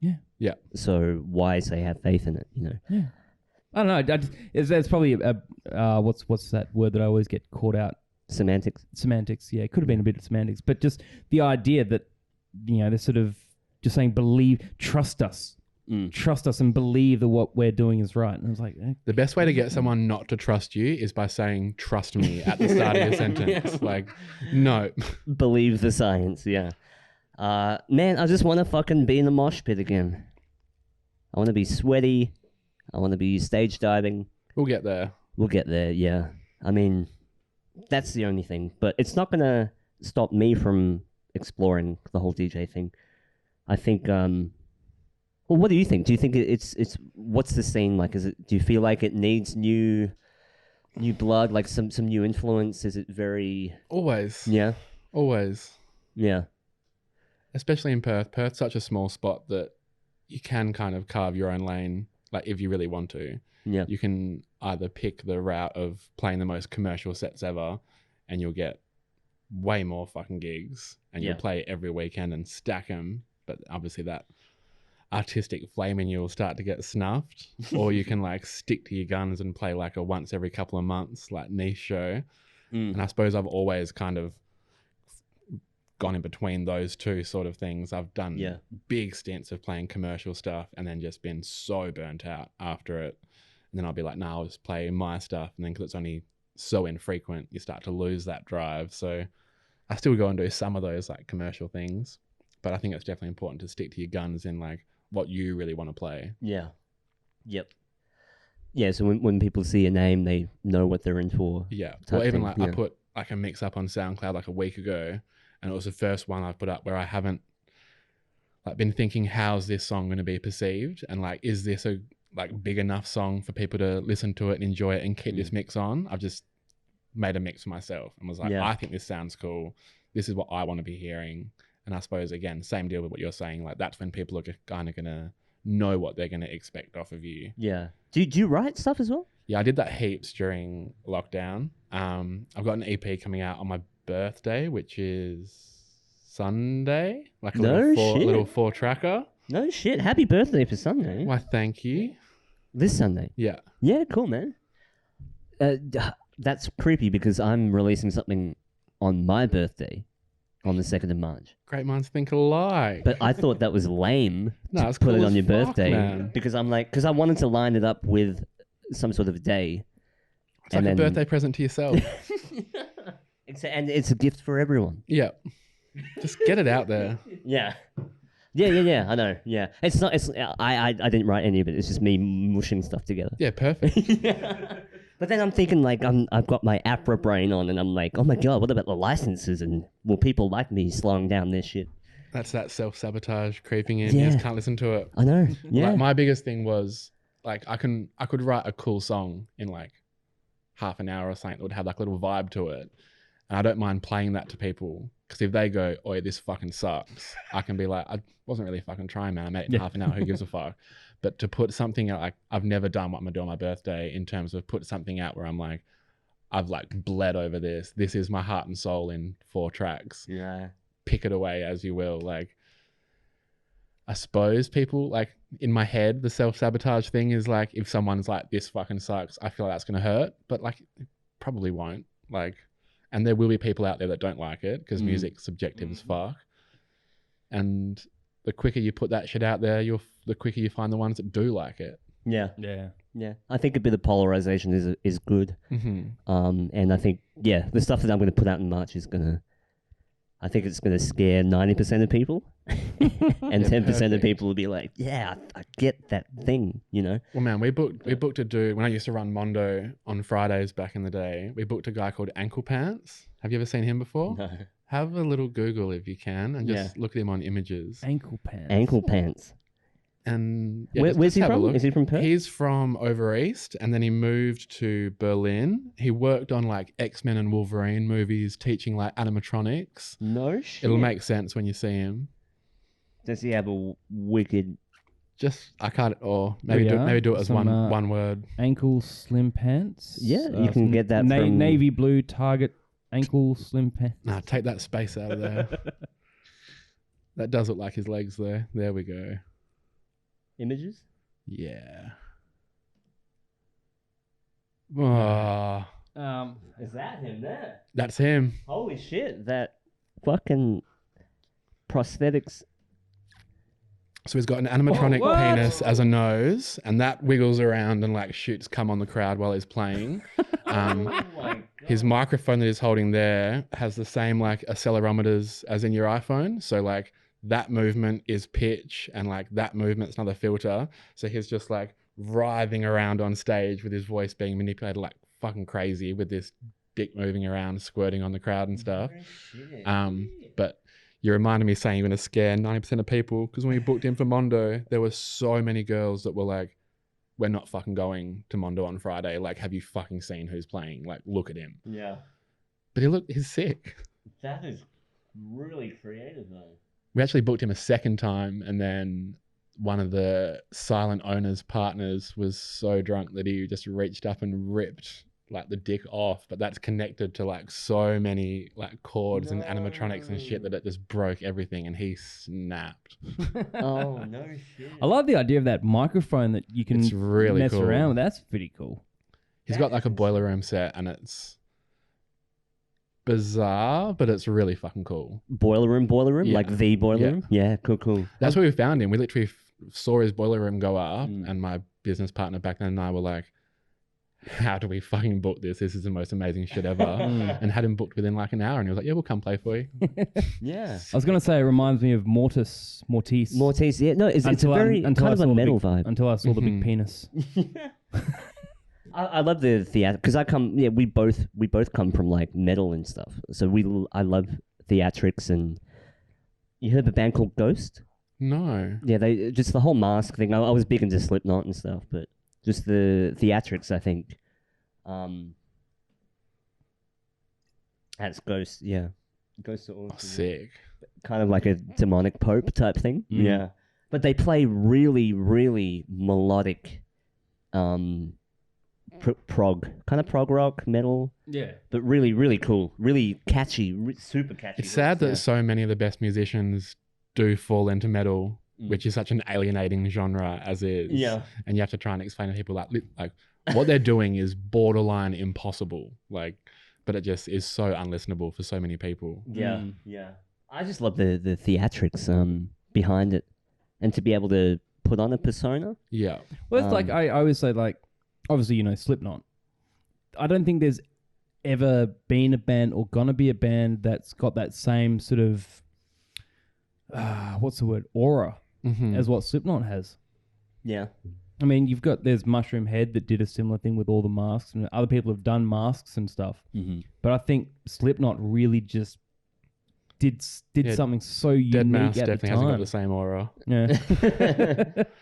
Yeah. Yeah. So why say have faith in it? Yeah. I don't know. There's probably what's that word that I always get caught out? Semantics. Semantics. Yeah, it could have been a bit of semantics, but just the idea that they're sort of just saying trust us. Trust us and believe that what we're doing is right. And I was like, the best way to get someone not to trust you is by saying, trust me at the start of your sentence. Like, no. Believe the science, yeah. Man, I just want to fucking be in the mosh pit again. I want to be sweaty. I want to be stage diving. We'll get there. We'll get there, yeah. I mean, that's the only thing. But it's not going to stop me from exploring the whole DJ thing. I think... Well, what do you think? Do you think it's what's the scene like? Do you feel like it needs new blood, like some new influence? Is it very always? Yeah, always. Yeah, especially in Perth. Perth's such a small spot that you can kind of carve your own lane. Like, if you really want to, yeah, you can either pick the route of playing the most commercial sets ever, and you'll get way more fucking gigs, and you'll play every weekend and stack them. But obviously that artistic flame in you will start to get snuffed. Or you can like stick to your guns and play like a once every couple of months like niche show. And I suppose I've always kind of gone in between those two sort of things. I've done big stints of playing commercial stuff and then just been so burnt out after it. And then I'll be like, I'll just play my stuff. And then because it's only so infrequent, you start to lose that drive. So I still go and do some of those like commercial things, but I think it's definitely important to stick to your guns in like what you really want to play. Yeah. Yep. Yeah, so when people see a name, they know what they're in for. Yeah. Well, even like I put like a mix up on SoundCloud like a week ago, and it was the first one I put up where I haven't like been thinking, how's this song going to be perceived? And like, is this a like big enough song for people to listen to it and enjoy it and keep this mix on? I've just made a mix for myself and was like, I think this sounds cool. This is what I want to be hearing. And I suppose, again, same deal with what you're saying. Like, that's when people are kind of going to know what they're going to expect off of you. Yeah. Do you write stuff as well? Yeah, I did that heaps during lockdown. I've got an EP coming out on my birthday, which is Sunday. Like a No shit. little 4-tracker. No shit. Happy birthday for Sunday. Why, thank you. This Sunday. Yeah. Yeah, cool, man. That's creepy because I'm releasing something on my birthday on the 2nd of March. Great minds think alike. But I thought that was lame No, to it's put cool it as on your fuck, birthday man. because I wanted to line it up with some sort of day. It's like a birthday present to yourself. And it's a gift for everyone. Yeah. Just get it out there. Yeah. Yeah. I know. Yeah. It's not. It's. I didn't write any of it. It's just me mushing stuff together. Yeah, perfect. But then I'm thinking like I've got my APRA brain on, and I'm like, oh my god, what about the licenses? And will people like me slowing down this shit? That's that self-sabotage creeping in. Yeah. You just can't listen to it. I know. Yeah. Like, my biggest thing was like I could write a cool song in like half an hour or something that would have like a little vibe to it. And I don't mind playing that to people because if they go, "Oh, this fucking sucks," I can be like, "I wasn't really fucking trying, man. I made it in half an hour. Who gives a fuck?" But to put something out, like I've never done what I'm gonna do on my birthday in terms of put something out where I'm like, I've like bled over this. This is my heart and soul in 4 tracks. Yeah. Pick it away as you will. Like, I suppose people like in my head, the self-sabotage thing is like, if someone's like, "This fucking sucks," I feel like that's gonna hurt, but like, it probably won't. Like, and there will be people out there that don't like it because music's subjective as fuck. And the quicker you put that shit out there, the quicker you find the ones that do like it. Yeah. Yeah. Yeah. I think a bit of polarization is good. Mm-hmm. And I think the stuff that I'm going to put out in March I think it's going to scare 90% of people, and 10% of people will be like, "Yeah, I get that thing," you know. Well, man, we booked a dude when I used to run Mondo on Fridays back in the day. We booked a guy called Ankle Pants. Have you ever seen him before? No. Have a little Google if you can, and just look at him on images. Ankle pants. Ankle pants. And Where's he have a from? look. Is he from Perth? He's from over east, and then he moved to Berlin. He worked on like X-Men and Wolverine movies, teaching like animatronics. No shit. It'll make sense when you see him. Does he have a wicked? Just I can't, or There maybe you are. maybe do it as Some, one word. Ankle slim pants. Yeah, you can some get that from navy blue Target ankle slim pants. Nah, take that space out of there. That does look like his legs there. There we go. images. Yeah. Oh, Is that him there? that's him. Holy shit! That fucking prosthetics. So he's got an animatronic What? penis as a nose, and that wiggles around and like shoots cum on the crowd while he's playing. His microphone that he's holding there has the same like accelerometers as in your iPhone. So like that movement is pitch, and like that movement's another filter. So he's just like writhing around on stage with his voice being manipulated like fucking crazy with this dick moving around, squirting on the crowd and stuff. But you reminded me saying you're going to scare 90% of people, because when we booked him for Mondo, there were so many girls that were like, "We're not fucking going to Mondo on Friday. Like, have you fucking seen who's playing? Like, look at him." Yeah, But he's sick. that is really creative though. We actually booked him a second time, and then one of the silent owner's partners was so drunk that he just reached up and ripped like the dick off, but that's connected to like so many like cords and animatronics and shit that it just broke everything, and he snapped. Oh no shit! I love the idea of that microphone that you can It's really mess cool. around with. That's pretty cool. He's got like a boiler room set, and it's bizarre, but it's really fucking cool. Boiler room, Yeah. like the boiler Yeah. room. Yeah, cool. That's where we found him. We literally saw his boiler room go up, Mm. and my business partner back then and I were like, "How do we fucking book this? This is the most amazing shit ever." And had him booked within like an hour, and he was like, "Yeah, we'll come play for you." Yeah. I was gonna say it reminds me of Mortis. Mortis, yeah. No, it's a very kind of a metal vibe. Until I saw the big Mhm. penis. I love the theater because we both come from like metal and stuff. So I love theatrics. And you heard of a band called Ghost? No. Yeah, they just the whole mask thing. I was big into Slipknot and stuff, but just the theatrics, I think. That's Ghost, yeah. Ghost are awesome. Sick. Kind of like a demonic pope type thing. Mm. Yeah. But they play really, really melodic kind of prog rock metal, Yeah. but really, really cool, really catchy, super catchy. It's sad that Yeah. so many of the best musicians do fall into metal, which is such an alienating genre as is. Yeah. And you have to try and explain to people like what they're doing is borderline impossible. Like, but it just is so unlistenable for so many people. Yeah, yeah. I just love the theatrics behind it, and to be able to put on a persona. Yeah. Well, it's like I always say, like, obviously, you know, Slipknot. I don't think there's ever been a band or gonna be a band that's got that same sort of what's the word, aura as what Slipknot has. Yeah. I mean, there's Mushroom Head that did a similar thing with all the masks, and other people have done masks and stuff. But I think Slipknot really just did something so unique Dead Mouse at definitely the hasn't got time. the same aura.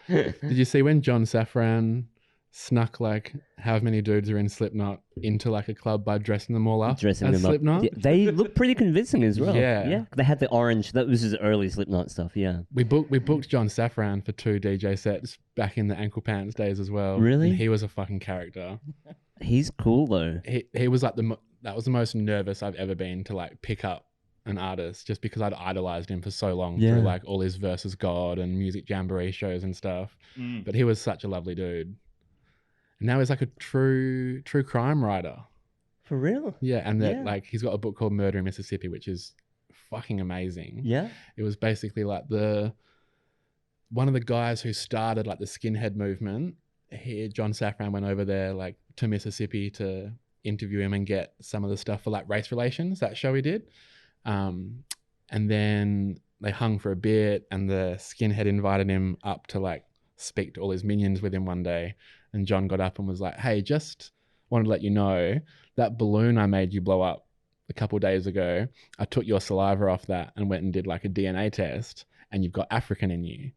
Yeah. Did you see when John Safran snuck like how many dudes are in Slipknot into like a club by dressing them all up Dressing as them Slipknot? up. Yeah, they look pretty convincing as well. Yeah. Yeah. They had the orange. That was his early Slipknot stuff. Yeah. We booked John Safran for 2 DJ sets back in the Ankle Pants days as well. Really? And he was a fucking character. He's cool though. He was like that was the most nervous I've ever been to like pick up an artist, just because I'd idolized him for so long through like all his Versus God and Music Jamboree shows and stuff. But he was such a lovely dude. And now he's like a true crime writer. For real? Yeah, and that like he's got a book called Murder in Mississippi, which is fucking amazing. Yeah. It was basically like one of the guys who started like the skinhead movement. John Safran went over there like to Mississippi to interview him and get some of the stuff for like Race Relations, that show he did. And then they hung for a bit, and the skinhead invited him up to like speak to all his minions with him one day. And John got up and was like, "Hey, just wanted to let you know that balloon I made you blow up a couple of days ago, I took your saliva off that and went and did like a DNA test, and you've got African in you."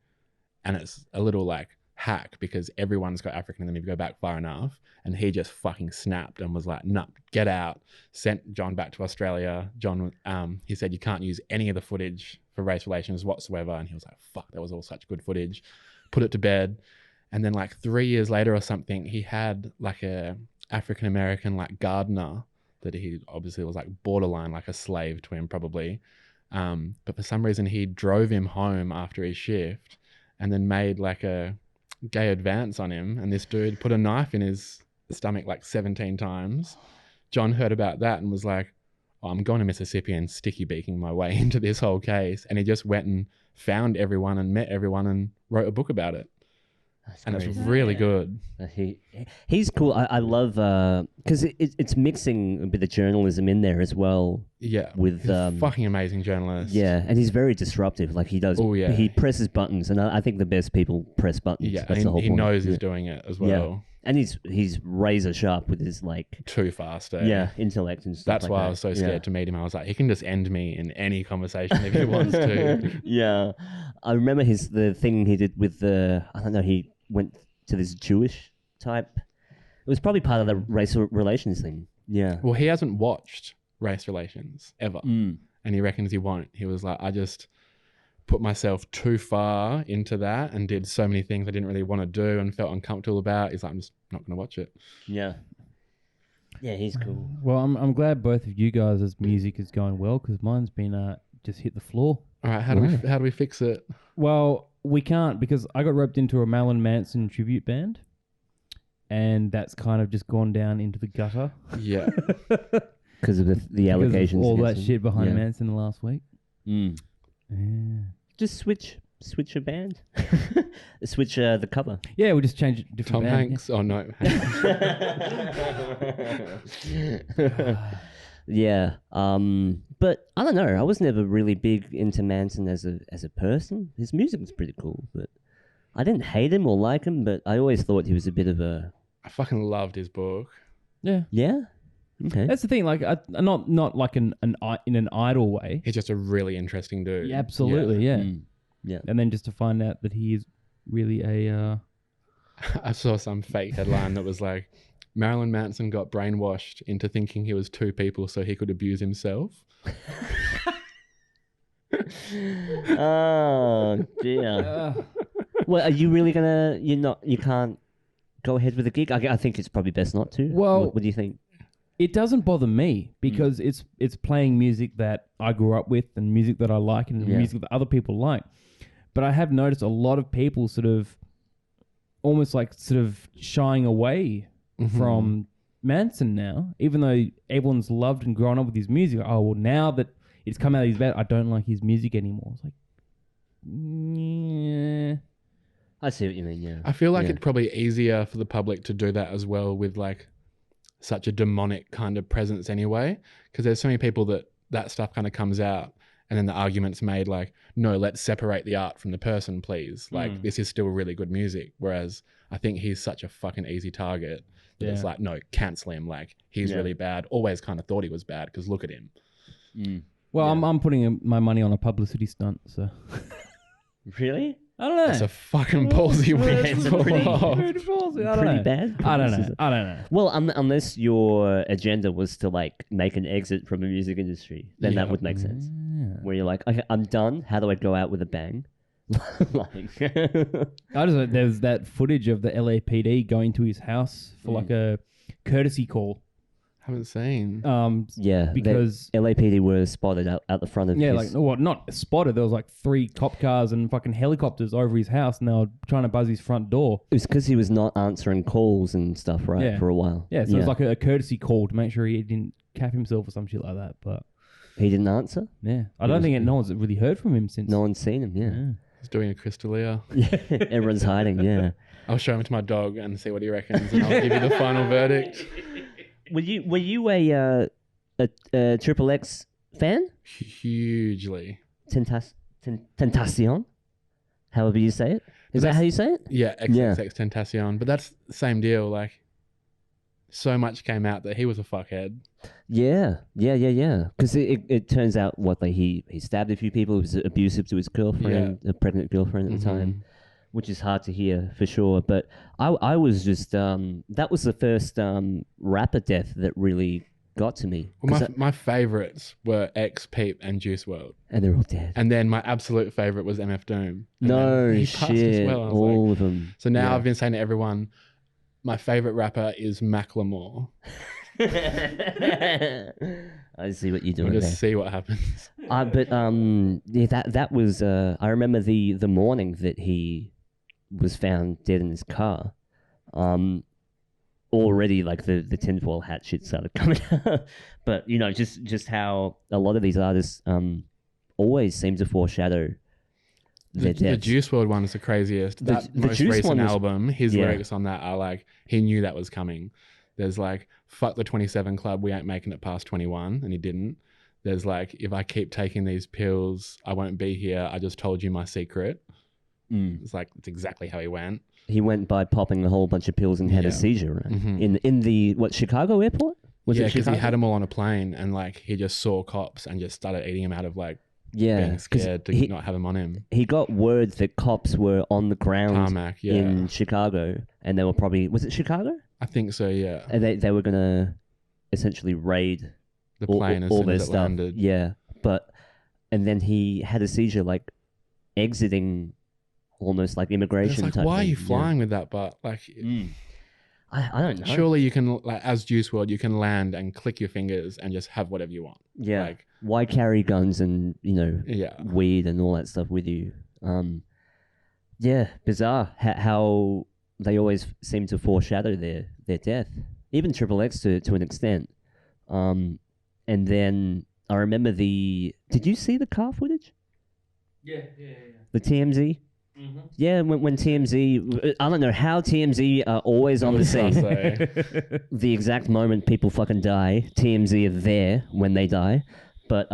And it's a little like hack because everyone's got African in them if you go back far enough. And he just fucking snapped and was like, "Nah, get out." Sent John back to Australia. John, he said, "You can't use any of the footage for Race Relations whatsoever." And he was like, "Fuck, that was all such good footage." Put it to bed. And then like 3 years later or something, he had like a African-American like gardener that he obviously was like borderline like a slave to him probably. But for some reason he drove him home after his shift and then made like a gay advance on him. And this dude put a knife in his stomach like 17 times. John heard about that and was like, "Oh, I'm going to Mississippi and sticky beaking my way into this whole case." And he just went and found everyone and met everyone and wrote a book about it. And it's really good. He's cool. I love because it's mixing a bit of journalism in there as well. Yeah, with he's a fucking amazing journalist. Yeah, and he's very disruptive. Like he does. Oh yeah, he presses buttons, and I think the best people press buttons. Yeah, that's the whole he point. knows he's doing it as well. Yeah. And he's razor sharp with his like too fast. Intellect and stuff. That's like why that. I was so scared to meet him. I was like, he can just end me in any conversation if he wants to. Yeah, I remember the thing he did with he went to this Jewish type. It was probably part of the race relations thing. Yeah. Well, he hasn't watched Race Relations ever, and he reckons he won't. He was like, "I just put myself too far into that and did so many things I didn't really want to do and felt uncomfortable about." He's like, "I'm just not going to watch it." Yeah. Yeah, he's cool. Well, I'm glad both of you guys' music is going well because mine's been just hit the floor. All right, how do we fix it? Well, we can't because I got roped into a Marilyn Manson tribute band, and that's kind of just gone down into the gutter. Yeah. Because of the allegations. Of all that shit behind Manson the last week. Yeah. Just switch a band. Switch the cover. Yeah, we'll just change it. Different Tom band. Hanks? Oh, no. Yeah. But I don't know. I was never really big into Manson as a person. His music was pretty cool, but I didn't hate him or like him, but I always thought he was a bit of a... I fucking loved his book. Yeah. Yeah? Okay. That's the thing, like not like in an idol way. He's just a really interesting dude. Yeah, absolutely, yeah. Yeah. And then just to find out that he is really a I saw some fake headline that was like, Marilyn Manson got brainwashed into thinking he was two people so he could abuse himself. Oh dear. Well, are you really gonna? You can't go ahead with the gig? I think it's probably best not to. Well- what do you think? It doesn't bother me because it's playing music that I grew up with and music that I like and music that other people like. But I have noticed a lot of people sort of almost like sort of shying away from Manson now, even though everyone's loved and grown up with his music. Oh, well, now that it's come out of his bed, I don't like his music anymore. It's like, yeah. I see what you mean, yeah. I feel like it's probably easier for the public to do that as well with like such a demonic kind of presence anyway, because there's so many people that stuff kind of comes out and then the argument's made like, no, let's separate the art from the person, please. Like this is still really good music. Whereas I think he's such a fucking easy target that it's like, no, cancel him. Like he's really bad. Always kind of thought he was bad because look at him. Well, I'm putting my money on a publicity stunt, so. Really? I don't know. That's a fucking ballsy way. It's pretty ballsy. I don't know. bad. I don't know. Well, unless your agenda was to like make an exit from the music industry, then that would make sense. Where you're like, okay, I'm done. How do I go out with a bang? Like, I just there's that footage of the LAPD going to his house for like a courtesy call. Haven't seen. Because LAPD were spotted out the front of his... not spotted. There was like 3 cop cars and fucking helicopters over his house, and they were trying to buzz his front door. It was because he was not answering calls and stuff, right? Yeah. For a while. Yeah, so it was like a courtesy call to make sure he didn't cap himself or some shit like that. But he didn't answer? Yeah. I don't think no one's really heard from him since. No one's seen him, yeah. He's doing a Crystalia. Yeah, everyone's hiding, yeah. I'll show him to my dog and see what he reckons, and I'll give you the final verdict. Were you a Triple X fan? Hugely. Tentacion? However you say it. Is that how you say it? Yeah, XXX Tentacion. But that's the same deal. Like, so much came out that he was a fuckhead. Yeah. Because it turns out he stabbed a few people. He was abusive to his girlfriend, a pregnant girlfriend at the time, which is hard to hear for sure. But I was just that was the first rapper death that really got to me. Well, my favorites were X, Peep, and Juice WRLD, and they're all dead. And then my absolute favorite was MF Doom. And no he shit, passed as well. all of them. So now I've been saying to everyone, my favorite rapper is Macklemore. I see what you're doing. We'll just see what happens. That was. I remember the morning that he was found dead in his car. Already, like the tinfoil hat shit started coming out. But just how a lot of these artists always seem to foreshadow their deaths. The Juice WRLD one is the craziest. The most Juice recent one was, album, his lyrics on that are like, he knew that was coming. There's like, fuck the 27 club, we ain't making it past 21, and he didn't. There's like, if I keep taking these pills, I won't be here. I just told you my secret. It's like, it's exactly how he went. He went by popping a whole bunch of pills and had a seizure, right? In the Chicago airport? Because he had them all on a plane, and like he just saw cops and just started eating them out of like being scared to not have them on him. He got word that cops were on the ground tarmac, in Chicago, and they were probably, was it Chicago? I think so, yeah. And they were gonna essentially raid the plane as soon as it landed. Yeah, and then he had a seizure, like exiting. Almost like immigration. It's like, why are you flying with that butt? Like, I don't know. Surely you can, like, as Juice WRLD, you can land and click your fingers and just have whatever you want. Yeah. Like, why carry guns and weed and all that stuff with you? Bizarre how they always seem to foreshadow their death. Even Triple X to an extent. And then I remember did you see the car footage? Yeah. The TMZ? Mm-hmm. Yeah, when TMZ, I don't know how TMZ are always on the scene. The exact moment people fucking die, TMZ are there when they die. But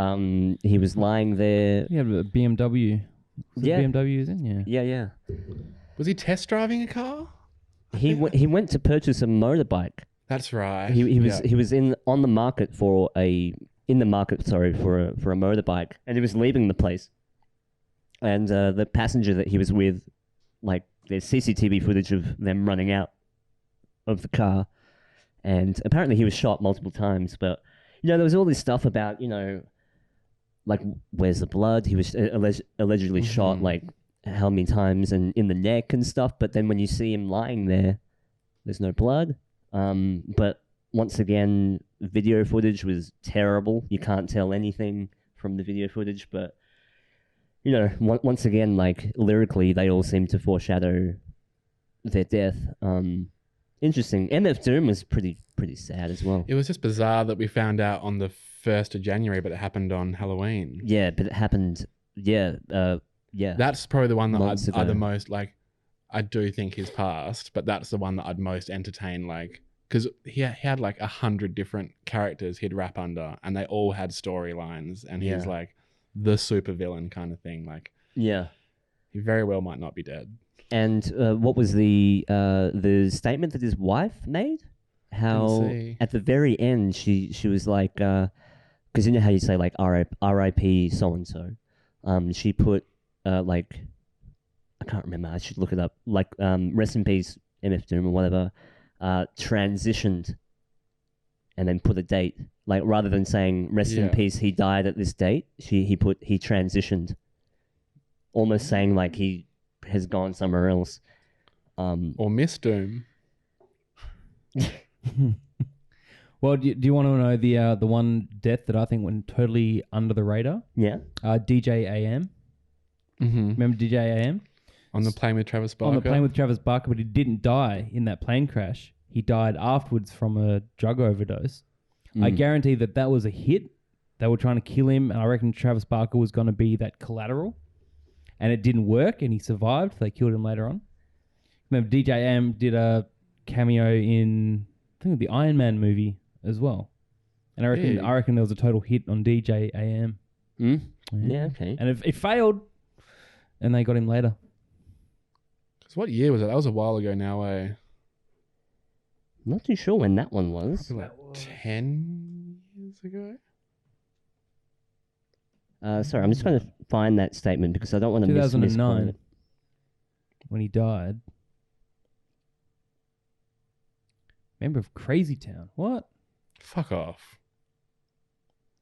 he was lying there. Yeah, a BMW. BMW is in, Yeah. Was he test driving a car? He went to purchase a motorbike. That's right. He was on the market for a motorbike, and he was leaving the place. And the passenger that he was with, like, there's CCTV footage of them running out of the car. And apparently he was shot multiple times. But, there was all this stuff about, like, where's the blood? He was allegedly shot, like, how many times and in the neck and stuff. But then when you see him lying there, There's no blood. But once again, video footage was terrible. You can't tell anything from the video footage, but you know, once again, like lyrically, they all seem to foreshadow their death. Interesting. MF Doom was pretty sad as well. It was just bizarre that we found out on the 1st of January, but it happened on Halloween. Yeah, but it happened. Yeah. That's probably the one that Months I'd the ago. most like. I do think he's passed, but that's the one that I'd most entertain. Like, because he had like 100 different characters he'd rap under, and they all had storylines, and he's Yeah. like the super villain kind of thing. Like, Yeah. he very well might not be dead. And what was the statement that his wife made? How see. at the very end she was like, because you know how you say like R.I.P. so and so. She put like, I can't remember. I should look it up. Like rest in peace MF Doom or whatever. Transitioned, and then put a date. Like rather than saying rest in Yeah. peace, he died at this date. He put he transitioned, almost saying like he has gone somewhere else. Or Miss Doom. Well, do you want to know the one death that I think went totally under the radar? Yeah. DJ AM. Mm-hmm. Remember DJ AM? On the plane with Travis Barker. On the plane with Travis Barker, but he didn't die in that plane crash. He died afterwards from a drug overdose. I guarantee that was a hit. They were trying to kill him, and I reckon Travis Barker was going to be that collateral. And it didn't work, and he survived. They killed him later on. Remember, DJ AM did a cameo in, I think, the Iron Man movie as well. And I reckon there was a total hit on DJ AM. Yeah, okay. And it failed, and they got him later. Because what year was it? That was a while ago now, eh? Not too sure when that one was. Like 10 years ago? Sorry, I'm just trying to find that statement because I don't want to misquote 2009, it. when he died. Member of Crazy Town. What? Fuck off.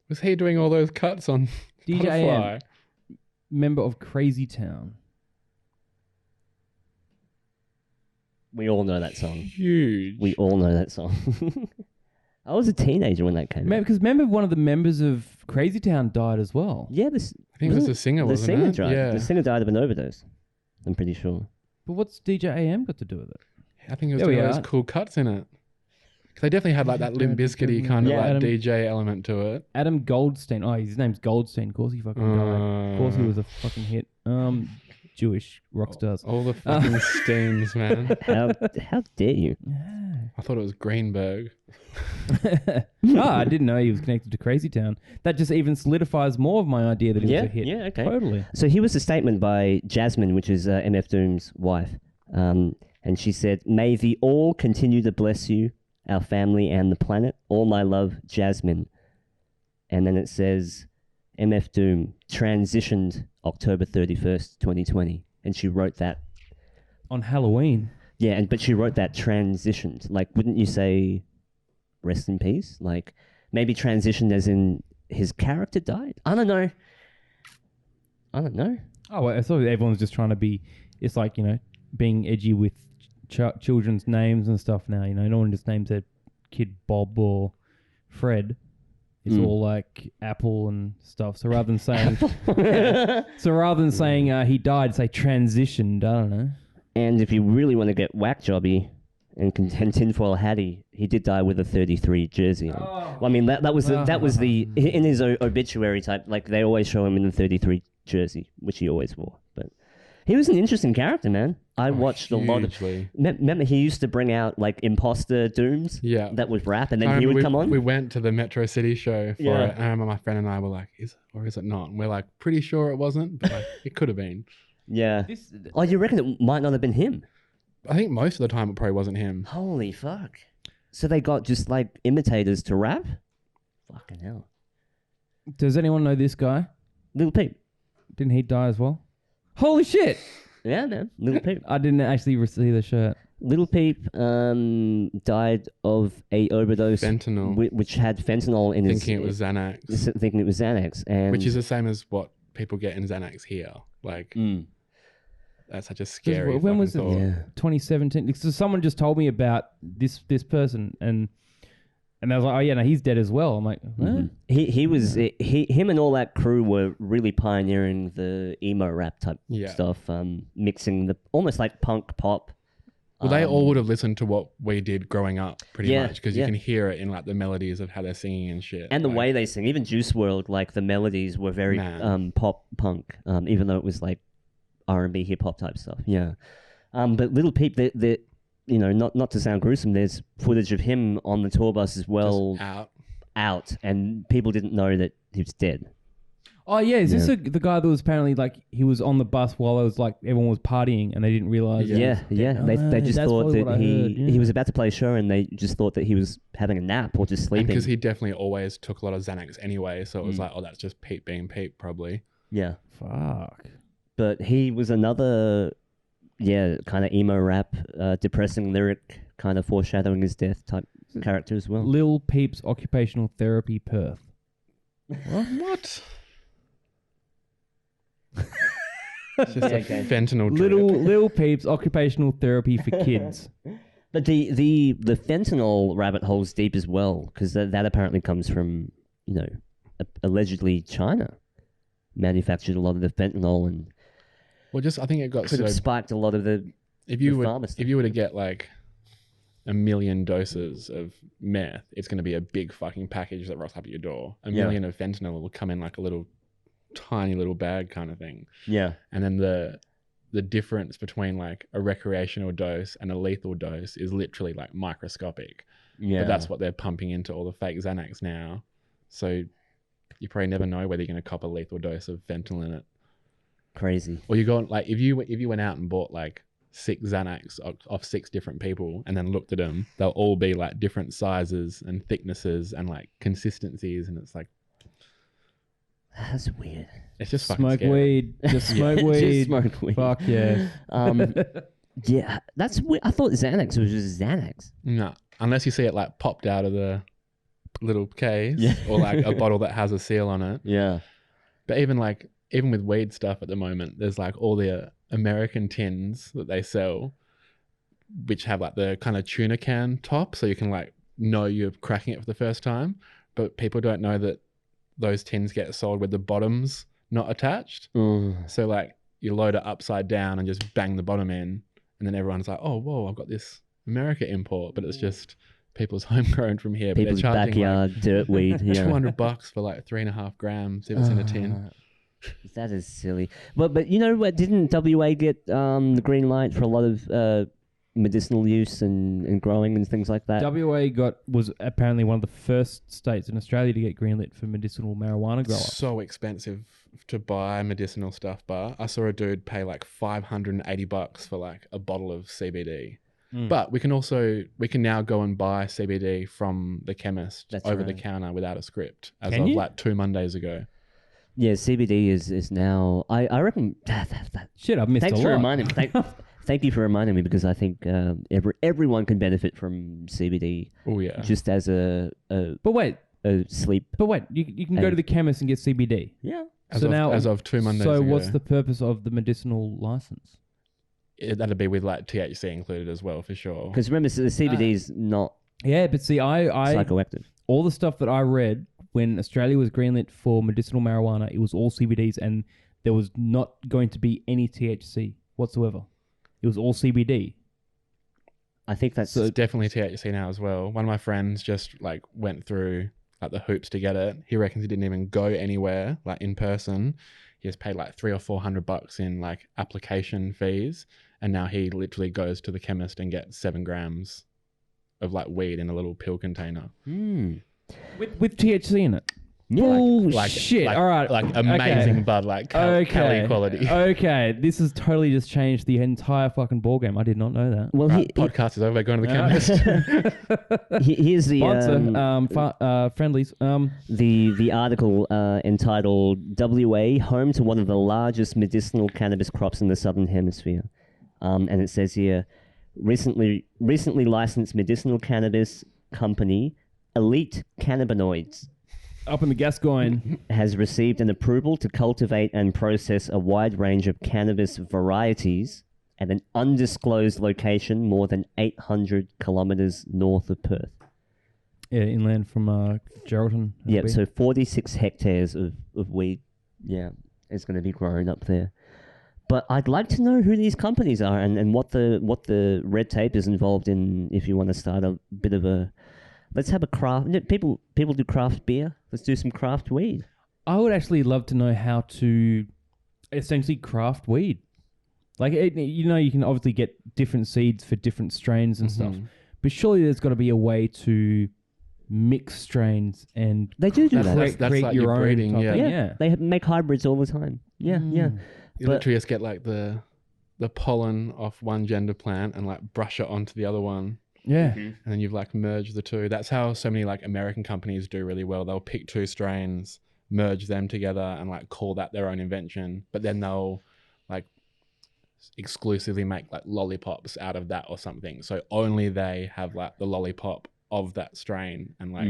Was he doing all those cuts on DJ Butterfly? AM. Member of Crazy Town. We all know that song. Huge. We all know that song. I was a teenager when that came out. Because remember one of the members of Crazy Town died as well. Yeah, I think it was the singer, the wasn't singer it? died. Yeah. The singer died of an overdose. I'm pretty sure. But what's DJ AM got to do with it? I think it was There we doing those are. cool cuts in it. Because they definitely had like that Limp Bizkity kind of Yeah, like Adam- DJ element to it. Adam Goldstein. Oh, his name's Goldstein. Of course he fucking died. Of course he was a fucking hit. Jewish rock stars. All the fucking steams, man. How dare you? I thought it was Greenberg. I didn't know he was connected to Crazy Town. That just even solidifies more of my idea that he was a hit. Yeah, okay. Totally. So here was a statement by Jasmine, which is MF Doom's wife. And she said, "May the all continue to bless you, our family and the planet. All my love, Jasmine." And then it says, MF Doom transitioned October 31st, 2020. And she wrote that. On Halloween. Yeah, but she wrote that transitioned. Like, wouldn't you say rest in peace? Like, maybe transitioned as in his character died? I don't know. Oh, well, I thought everyone's just trying to be. It's like, being edgy with children's names and stuff now. No one just names their kid Bob or Fred. It's all like Apple and stuff. So rather than saying, he died, say transitioned. I don't know. And if you really want to get whack jobby and tinfoil hattie, he did die with a 33 jersey on. Well, I mean, that was the in his obituary type. Like they always show him in the 33 jersey, which he always wore. But he was an interesting character, man. I watched a lot of. Hugely. Remember, he used to bring out like imposter dooms. Yeah. That would rap, and I then he remember would come on. We went to the Metro City show for Yeah. it. And I remember my friend and I were like, is it or is it not? And we're like, pretty sure it wasn't, but like, it could have been. Yeah. Oh, you reckon it might not have been him? I think most of the time it probably wasn't him. Holy fuck! So they got just like imitators to rap. Fucking hell. Does anyone know this guy? Little Peep. Didn't he die as well? Holy shit! Yeah, man. Little Peep. I didn't actually see the shirt. Little Peep died of a overdose, Fentanyl. which had fentanyl in Thinking his. it was Xanax. Thinking it was Xanax, and Which is the same as what people get in Xanax here. Like, That's such a scary. When was it? thought. Yeah. 2017. So someone just told me about this person, and I was like, oh yeah, no, he's dead as well. I'm like, huh? Him and all that crew were really pioneering the emo rap type Yeah. stuff, mixing the almost like punk pop. Well, they all would have listened to what we did growing up, pretty Yeah, much, because you can hear it in like the melodies of how they're singing and shit. And the like, way they sing, even Juice WRLD, like the melodies were very Man. pop punk, even though it was like R&B hip hop type stuff. Yeah, but Little Peep, the you know, not to sound gruesome, there's footage of him on the tour bus as well, just out, and people didn't know that he was dead. Oh yeah, is this the guy that was apparently like he was on the bus while it was like everyone was partying and they didn't realize? Yeah. They just that's thought probably that what I heard, yeah. he was about to play a show, and they just thought that he was having a nap or just sleeping. because he definitely always took a lot of Xanax anyway, so it was like, oh, that's just Pete being Pete, probably. Yeah, Fuck. but he was another, kind of emo rap, depressing lyric, kind of foreshadowing his death type character as well. Lil Peep's Occupational Therapy Perth. What? It's just a okay. fentanyl drip. Lil Peep's Occupational Therapy for Kids. But the fentanyl rabbit hole's deep as well, because that apparently comes from, allegedly China manufactured a lot of the fentanyl and Well, just I think it got could have spiked a lot of the if you pharmacy. were to get like 1 million doses of meth, it's going to be a big fucking package that rocks up at your door. A million of fentanyl will come in like a little tiny little bag kind of thing. Yeah. And then the difference between like a recreational dose and a lethal dose is literally like microscopic. Yeah. But that's what they're pumping into all the fake Xanax now. So you probably never know whether you're going to cop a lethal dose of fentanyl in it. Crazy. Or you go on, like if you went out and bought like 6 Xanax off 6 different people and then looked at them, they'll all be like different sizes and thicknesses and like consistencies, and it's like, That's weird. it's just fucking Smoke scary. weed. Just smoke weed. Just smoke weed. Fuck yeah. Yeah, that's weird. I thought Xanax was just Xanax. No, unless you see it like popped out of the little case or like a bottle that has a seal on it. Yeah. But even with weed stuff at the moment, there's like all the American tins that they sell, which have like the kind of tuna can top, so you can like know you're cracking it for the first time. But people don't know that those tins get sold with the bottoms not attached. So like you load it upside down and just bang the bottom in, and then everyone's like, "Oh, whoa, I've got this America import," but it's just people's homegrown from here. People's but they're charging backyard dirt weed. like Yeah. $200 for like 3.5 grams if it's in a tin. That is silly. But you know what? Didn't WA get the green light for a lot of medicinal use and growing and things like that? WA was apparently one of the first states in Australia to get greenlit for medicinal marijuana grow up. So expensive to buy medicinal stuff, but I saw a dude pay like $580 for like a bottle of CBD. But we can now go and buy CBD from the chemist over the counter without a script as of like 2 Mondays ago. Yeah, CBD is now. I reckon. Shit, I've missed Thanks a for lot. reminding me. Thank you for reminding me, because I think everyone can benefit from CBD. Oh yeah. Just as a But wait, sleep. you can go to the chemist and get CBD. Yeah. As of 2 Mondays ago. So what's the purpose of the medicinal license? That'd be with like THC included as well, for sure. Because remember, the CBD is not Yeah, but see, I psychoactive. all the stuff that I read when Australia was greenlit for medicinal marijuana, it was all CBDs, and there was not going to be any THC whatsoever. It was all CBD. I think that's It's definitely THC now as well. One of my friends just like went through like the hoops to get it. He reckons he didn't even go anywhere like in person. He just paid like $300 or $400 in like application fees, and now he literally goes to the chemist and gets 7 grams of like weed in a little pill container. With THC in it. Bullshit. All right. Like amazing bud, like Cali quality. Okay. This has totally just changed the entire fucking ball game. I did not know that. well. Podcast is over. Going to the chemist. Here's the Sponsor, friendlies. the article entitled "WA Home to One of the Largest Medicinal Cannabis Crops in the Southern Hemisphere," and it says here, recently licensed medicinal cannabis company Elite Cannabinoids Up in the Gascoigne. has received an approval to cultivate and process a wide range of cannabis varieties at an undisclosed location more than 800 kilometers north of Perth. Yeah, inland from Geraldton. Yeah, so 46 hectares of weed, is going to be grown up there. But I'd like to know who these companies are and what the red tape is involved in if you want to start a bit of a... Let's have a craft... People do craft beer. Let's do some craft weed. I would actually love to know how to essentially craft weed. Like, you can obviously get different seeds for different strains and stuff. But surely there's got to be a way to mix strains and they do that. That's create like your your own breeding, type of- Yeah, they make hybrids all the time. Yeah. You literally just get like the pollen off one gender plant and like brush it onto the other one. Yeah. And then you've like merged the two. That's how so many like American companies do really well. They'll pick two strains, merge them together and like call that their own invention. But then they'll like exclusively make like lollipops out of that or something. So only they have like the lollipop of that strain. And like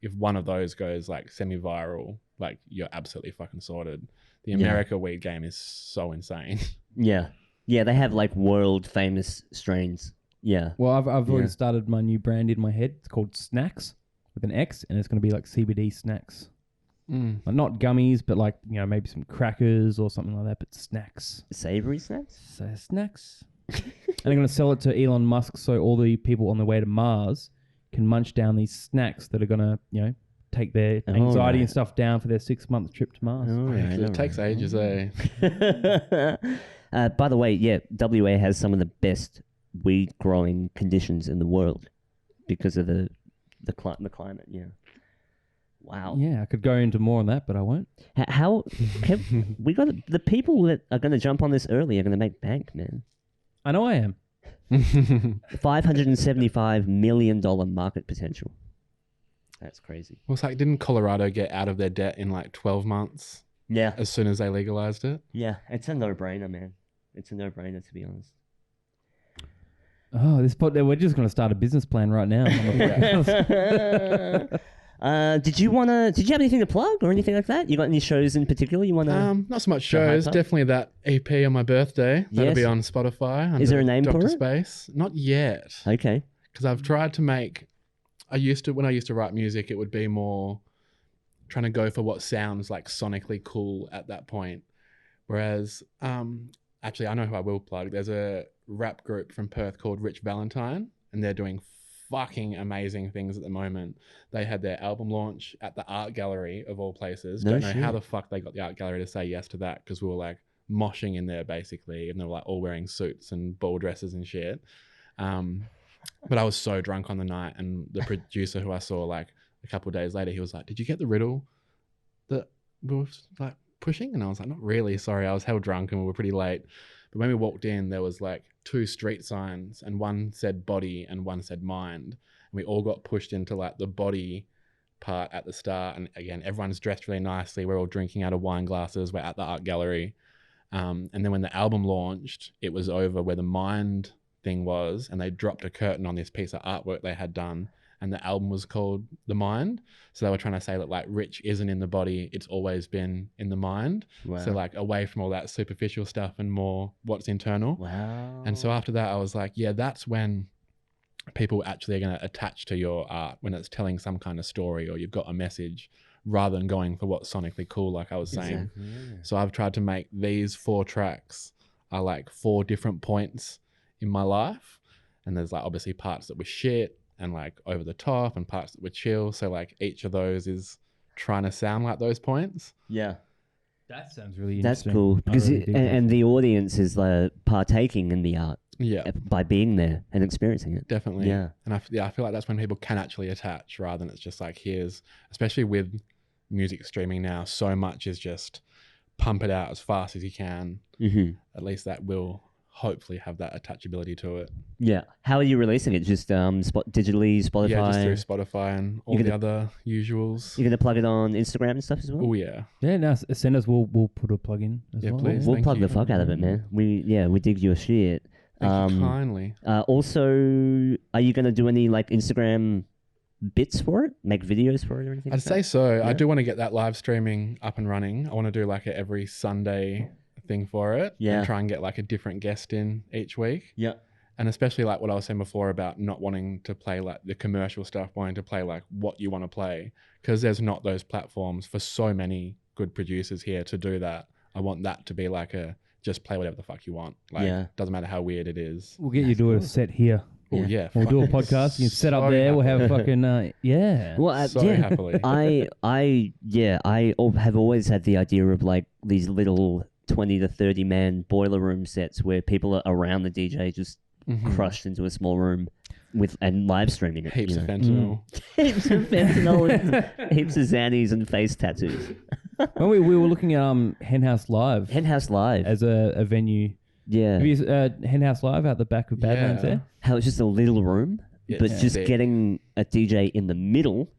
if one of those goes like semi-viral, like you're absolutely fucking sorted. The America weed game is so insane. Yeah, they have like world famous strains. Yeah. Well, I've already started my new brand in my head. It's called Snacks with an X, and it's going to be like CBD snacks. Like not gummies, but like, maybe some crackers or something like that, but snacks. Savory snacks? So snacks. And I'm going to sell it to Elon Musk so all the people on the way to Mars can munch down these snacks that are going to, take their anxiety and stuff down for their 6-month trip to Mars. It takes ages, eh? By the way, WA has some of the best weed growing conditions in the world because of the climate. Yeah. Wow. Yeah, I could go into more on that, but I won't. How we got the people that are going to jump on this early are going to make bank, man. I know I am. $575 million market potential. That's crazy. Well, it's like, didn't Colorado get out of their debt in like 12 months? Yeah. As soon as they legalized it? Yeah, it's a no-brainer, man. It's a no-brainer, to be honest. Oh, we're just going to start a business plan right now. Did you have anything to plug or anything like that? You got any shows in particular you want to... Not so much shows. Definitely that EP on my birthday. That'll be on Spotify. Is there a name Dr. for it? Space. Not yet. Okay. Because I've tried to make... when I used to write music, it would be more trying to go for what sounds like sonically cool at that point. Whereas, actually, I know who I will plug. There's a rap group from Perth called Rich Valentine, and they're doing fucking amazing things at the moment. They had their album launch at the art gallery of all places. Don't know how the fuck they got the art gallery to say yes to that, because we were like moshing in there basically, and they were like all wearing suits and ball dresses and shit. But I was so drunk on the night, and the producer who I saw like a couple of days later, he was like, "Did you get the riddle that we were like pushing?" And I was like, "Not really, sorry, I was hell drunk and we were pretty late." But when we walked in, there was like 2 street signs, and one said body and one said mind. And we all got pushed into like the body part at the start. And again, everyone's dressed really nicely. We're all drinking out of wine glasses. We're at the art gallery. And then when the album launched, it was over where the mind thing was, and they dropped a curtain on this piece of artwork they had done, and the album was called The Mind. So they were trying to say that like Rich isn't in the body, it's always been in the mind. Wow. So like away from all that superficial stuff and more what's internal. Wow. And so after that I was like, yeah, that's when people actually are going to attach to your art, when it's telling some kind of story or you've got a message, rather than going for what's sonically cool, like I was saying. Exactly, yeah. So I've tried to make these 4 tracks are like 4 different points in my life, and there's like obviously parts that were shit and like over the top and parts that were chill, so like each of those is trying to sound like those points. Yeah, That sounds really that's interesting. cool I because really dig and the audience is partaking in the art Yeah, by being there and experiencing it. definitely. Yeah. And I feel like that's when people can actually attach, rather than it's just like, here's, especially with music streaming now, so much is just pump it out as fast as you can. Mm-hmm. At least that will hopefully have that attachability to it. Yeah. How are you releasing it? Just digitally, Spotify? Yeah, just through Spotify and all You're the gonna- other usuals. You're going to plug it on Instagram and stuff as well? Oh yeah. Yeah, now send us. We'll put a plug in as Yeah, well. please. We'll Thank plug you. the fuck out of it, man. We dig your shit. Thank you kindly. Also, are you going to do any like Instagram bits for it, make videos for it or anything? I'd like say that? so. Yeah. I do want to get that live streaming up and running. I want to do like a every Sunday thing for it. Yeah. And try and get like a different guest in each week. Yeah. And especially like what I was saying before about not wanting to play like the commercial stuff, wanting to play like what you want to play, because there's not those platforms for so many good producers here to do that. I want that to be like a just play whatever the fuck you want. Like, Yeah. doesn't matter how weird it is. We'll get you to do a set here. Oh yeah. We'll do a fucking podcast. You can set up so there. We'll have happily. fucking yeah. Well, So yeah. happily. I have always had the idea of like these little 20 to 30 man boiler room sets where people are around the DJ just crushed into a small room and live streaming it. Heaps you of know. fentanyl. Heaps of fentanyl and heaps of Xannies and face tattoos. When we were looking at Henhouse Live Henhouse Live. as a venue. Yeah. Have you Henhouse Live out the back of Badlands Yeah. there? How it's just a little room, but Yeah. just Sick. getting a DJ in the middle,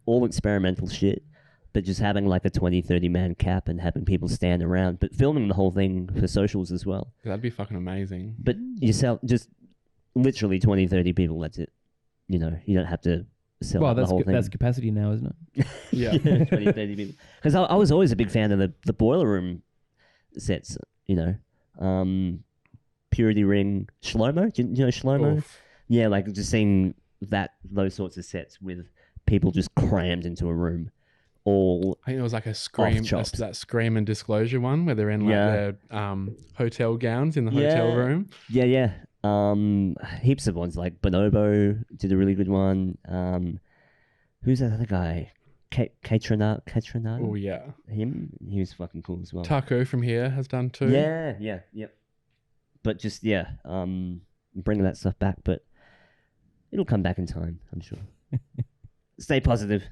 all experimental shit, but just having like a 20, 30 man cap and having people stand around, but filming the whole thing for socials as well. That'd be fucking amazing. But you sell just literally 20, 30 people, that's it. You know, you don't have to sell Well, out the that's whole thing. that's capacity now, isn't it? Yeah. 20, 30 people. Because I was always a big fan of the boiler room sets, you know. Purity Ring, Shlomo. Do you know Shlomo? Oof. Yeah, like just seeing those sorts of sets with people just crammed into a room, all I think it was like a scream, chops. that scream and disclosure one where they're in like Yeah. their hotel gowns in the hotel Yeah. room. yeah. Heaps of ones like Bonobo did a really good one. Who's that other guy? Katrinado? Oh yeah. He was fucking cool as well. Taco from here has done too. Yep. But just bringing that stuff back, but it'll come back in time, I'm sure. Stay positive.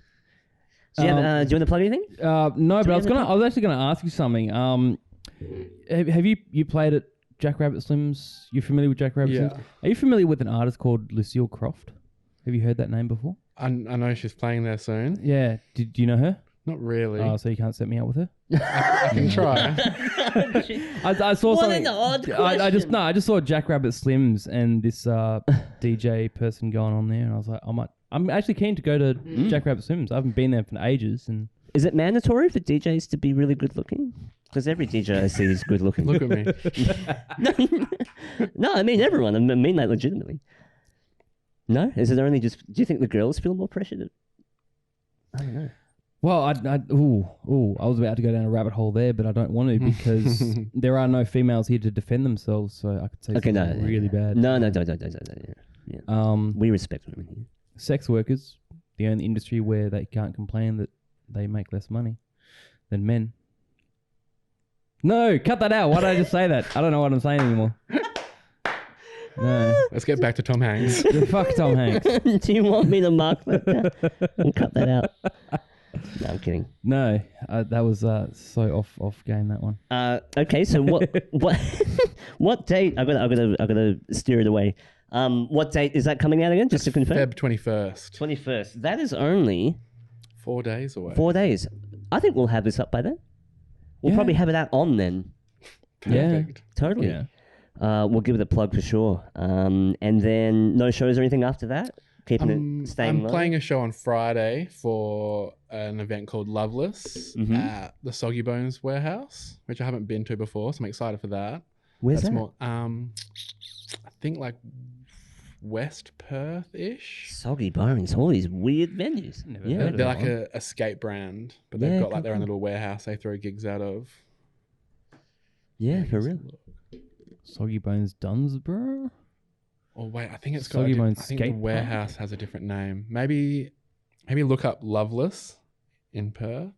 Do you want to plug anything? No, but we I was have a I was actually gonna ask you something. Have you played at Jack Rabbit Slims? You're familiar with Jack Rabbit Yeah. Slims? Are you familiar with an artist called Lucille Croft? Have you heard that name before? I know she's playing there soon. Yeah. Do you know her? Not really. Oh, so you can't set me up with her? I can try. I saw What something. an odd I just question. I just saw Jack Rabbit Slims and this DJ person going on there, and I was like, I'm actually keen to go to Jack Rabbit Slims. I haven't been there for ages, and Is it mandatory for DJs to be really good looking? Because every DJ I see is good looking. Look at me. No, I mean everyone. I mean that legitimately. No? Is it only just... Do you think the girls feel more pressure to... I don't know. well, I was about to go down a rabbit hole there, but I don't want to because there are no females here to defend themselves, so I could say Okay, something no. really bad. No, don't. Yeah. We respect women here. Sex workers, the only industry where they can't complain that they make less money than men. No, cut that out. Why did I just say that? I don't know what I'm saying anymore. No. Let's get back to Tom Hanks. Fuck Tom Hanks. Do you want me to mark that down and cut that out? No, I'm kidding. No, that was so off game, that one. Okay, so what date? I gotta steer it away. What date is that coming out again? Just to confirm. Feb 21st. 21st. That is only 4 days away. 4 days. I think we'll have this up by then. We'll Yeah. probably have it out on then. Perfect. Totally. Yeah. We'll give it a plug for sure. And then no shows or anything after that. Keeping it staying I'm low. playing a show on Friday for an event called Loveless Mhm. at the Soggy Bones warehouse, which I haven't been to before, so I'm excited for that. Where's That's that? more I think like West Perth-ish. Soggy Bones. All these weird venues. Never Yeah. heard of They're that like one. a skate brand, but Yeah, they've got like their own cool. little warehouse they throw gigs out of. Yeah, for real. Soggy Bones Dunsborough? Oh wait, I think it's got. Soggy I Bones think the Skate Park? warehouse has a different name. Maybe look up Loveless in Perth.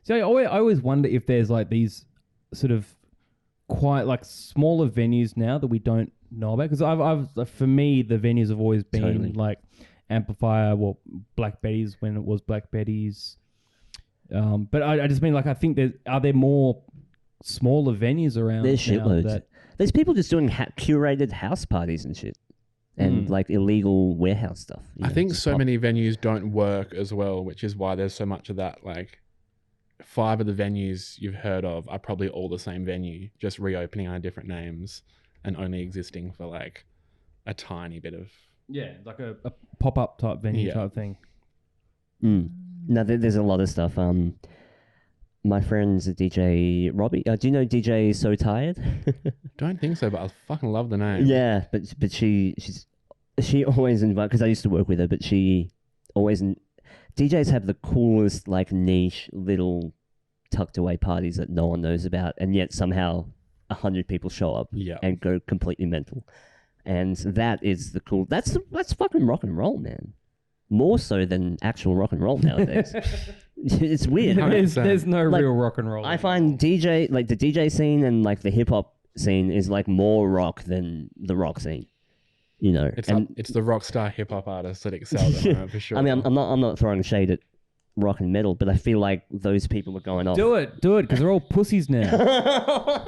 See, I always wonder if there's like these sort of quite like smaller venues now that we don't know about. Because I've for me the venues have always been Totally. like Amplifier, well, Black Betty's when it was Black Betty's. But I just mean like I think are there more smaller venues around? There's now shitloads. that- There's people just doing curated house parties and shit. And like illegal warehouse stuff. you I know, think just so pop- many venues don't work as well, which is why there's so much of that. Like 5 of the venues you've heard of are probably all the same venue, just reopening under different names and only existing for like a tiny bit of. Yeah, like a pop-up type venue Yeah. type thing. No, there's a lot of stuff. My friend's a DJ Robbie. Do you know DJ So Tired? Don't think so, but I fucking love the name. Yeah, but she always invites, because I used to work with her, but she always DJs have the coolest like niche little tucked away parties that no one knows about, and yet somehow 100 people show up Yeah. and go completely mental, and that is the cool. That's fucking rock and roll, man. More so than actual rock and roll nowadays. It's weird. There's no Like, real rock and roll. I find the DJ scene and like the hip hop scene is like more rock than the rock scene. You know, It's the rock star hip hop artists that excel at the moment for sure. I mean, I'm not throwing shade at rock and metal, but I feel like those people are going off. Do it, because they're all pussies now.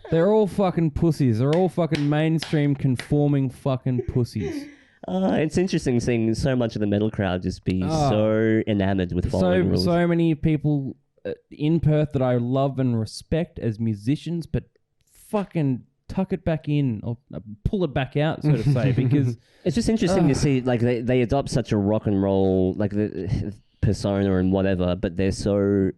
They're all fucking pussies. They're all fucking mainstream conforming fucking pussies. It's interesting seeing so much of the metal crowd just be so enamored with following rules. So many people in Perth that I love and respect as musicians, but fucking tuck it back in or pull it back out, so to say, because It's just interesting to see like they adopt such a rock and roll like the persona and whatever, but they're so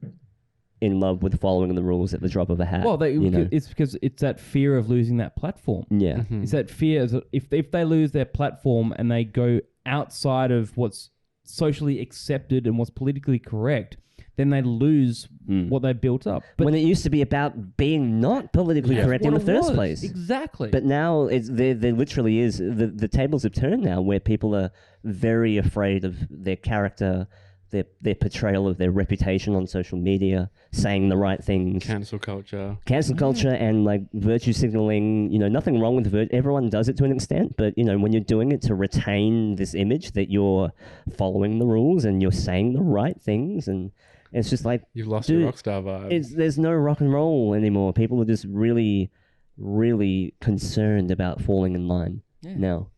in love with following the rules at the drop of a hat. well, know? it's because it's that fear of losing that platform. Yeah. It's that fear if they lose their platform and they go outside of what's socially accepted and what's politically correct, then they lose what they built up. But When it used to be about being not politically correct in the what it first was. place. Exactly. But now there literally is the tables have turned now, where people are very afraid of their character, their portrayal of their reputation on social media, saying the right things. Cancel culture. Cancel culture and like virtue signaling, you know, nothing wrong with everyone does it to an extent, but you know, when you're doing it to retain this image that you're following the rules and you're saying the right things, and it's just like, You've lost dude, your rock star vibe. there's no rock and roll anymore. People are just really, really concerned about falling in line now,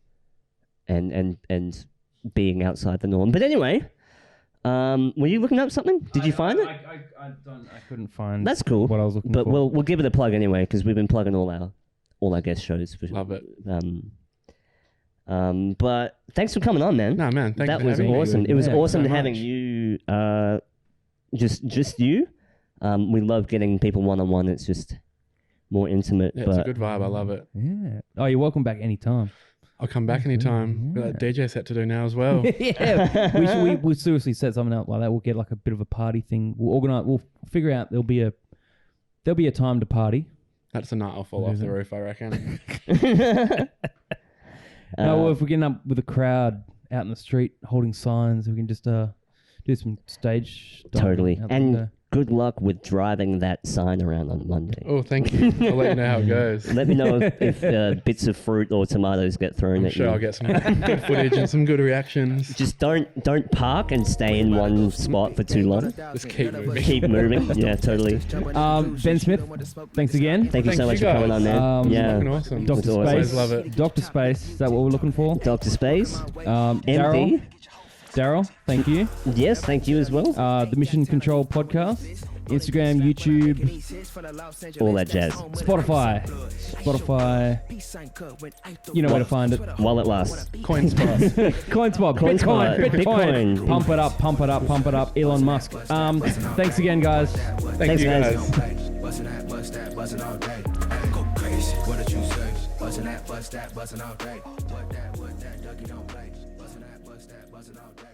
and being outside the norm. But anyway, were you looking up something? Did you find it? I couldn't find. That's cool. What I was looking But for. we'll give it a plug anyway, because we've been plugging all our guest shows. Love it. But thanks for coming on, man. No, man. Thank That you for was having me. awesome. It was Yeah, awesome so having much. you. Just you. We love getting people one-on-one. It's just more intimate. Yeah, but it's a good vibe. I love it. Yeah. Oh, you're welcome back anytime. I'll come back anytime. Got that DJ set to do now as well. Yeah. We'll seriously set something up like that. We'll get like a bit of a party thing. We'll organize. We'll figure out. There'll be a time to party. That's the night I'll fall off the roof, I reckon. No, if we're getting up with a crowd out in the street holding signs, we can just do some stage. diving totally. out the And window. good luck with driving that sign around on Monday. Oh, thank you. I'll let you know how it goes. Let me know if bits of fruit or tomatoes get thrown I'm at sure you. I'll get some good footage and some good reactions. Just don't park and stay in one spot for too long. Just keep moving. Keep moving. Yeah, totally. Ben Smith, thanks again. Thank you so much Thank for you coming on, man. guys. Yeah. Fucking awesome. Dr. It's awesome. Space. Always love it. Dr. Space, is that what we're looking for? Dr. Space. Daryl, MD. thank you. Yes, thank you as well. The Mission Control Podcast, Instagram, YouTube, All that jazz. Spotify. You know where to find it. While it lasts. CoinSpot. CoinSpot, CoinSpot, Bitcoin. Bitcoin. Pump it up, pump it up, pump it up. Elon Musk. Thanks again, guys. Thank you guys. Bustin' that, bust that, bustin' all day. Go crazy, what did you say? Bustin' that, bust that, bustin' all day. What that, Dougie don't play. Bustin' that, bust that, bustin' all day.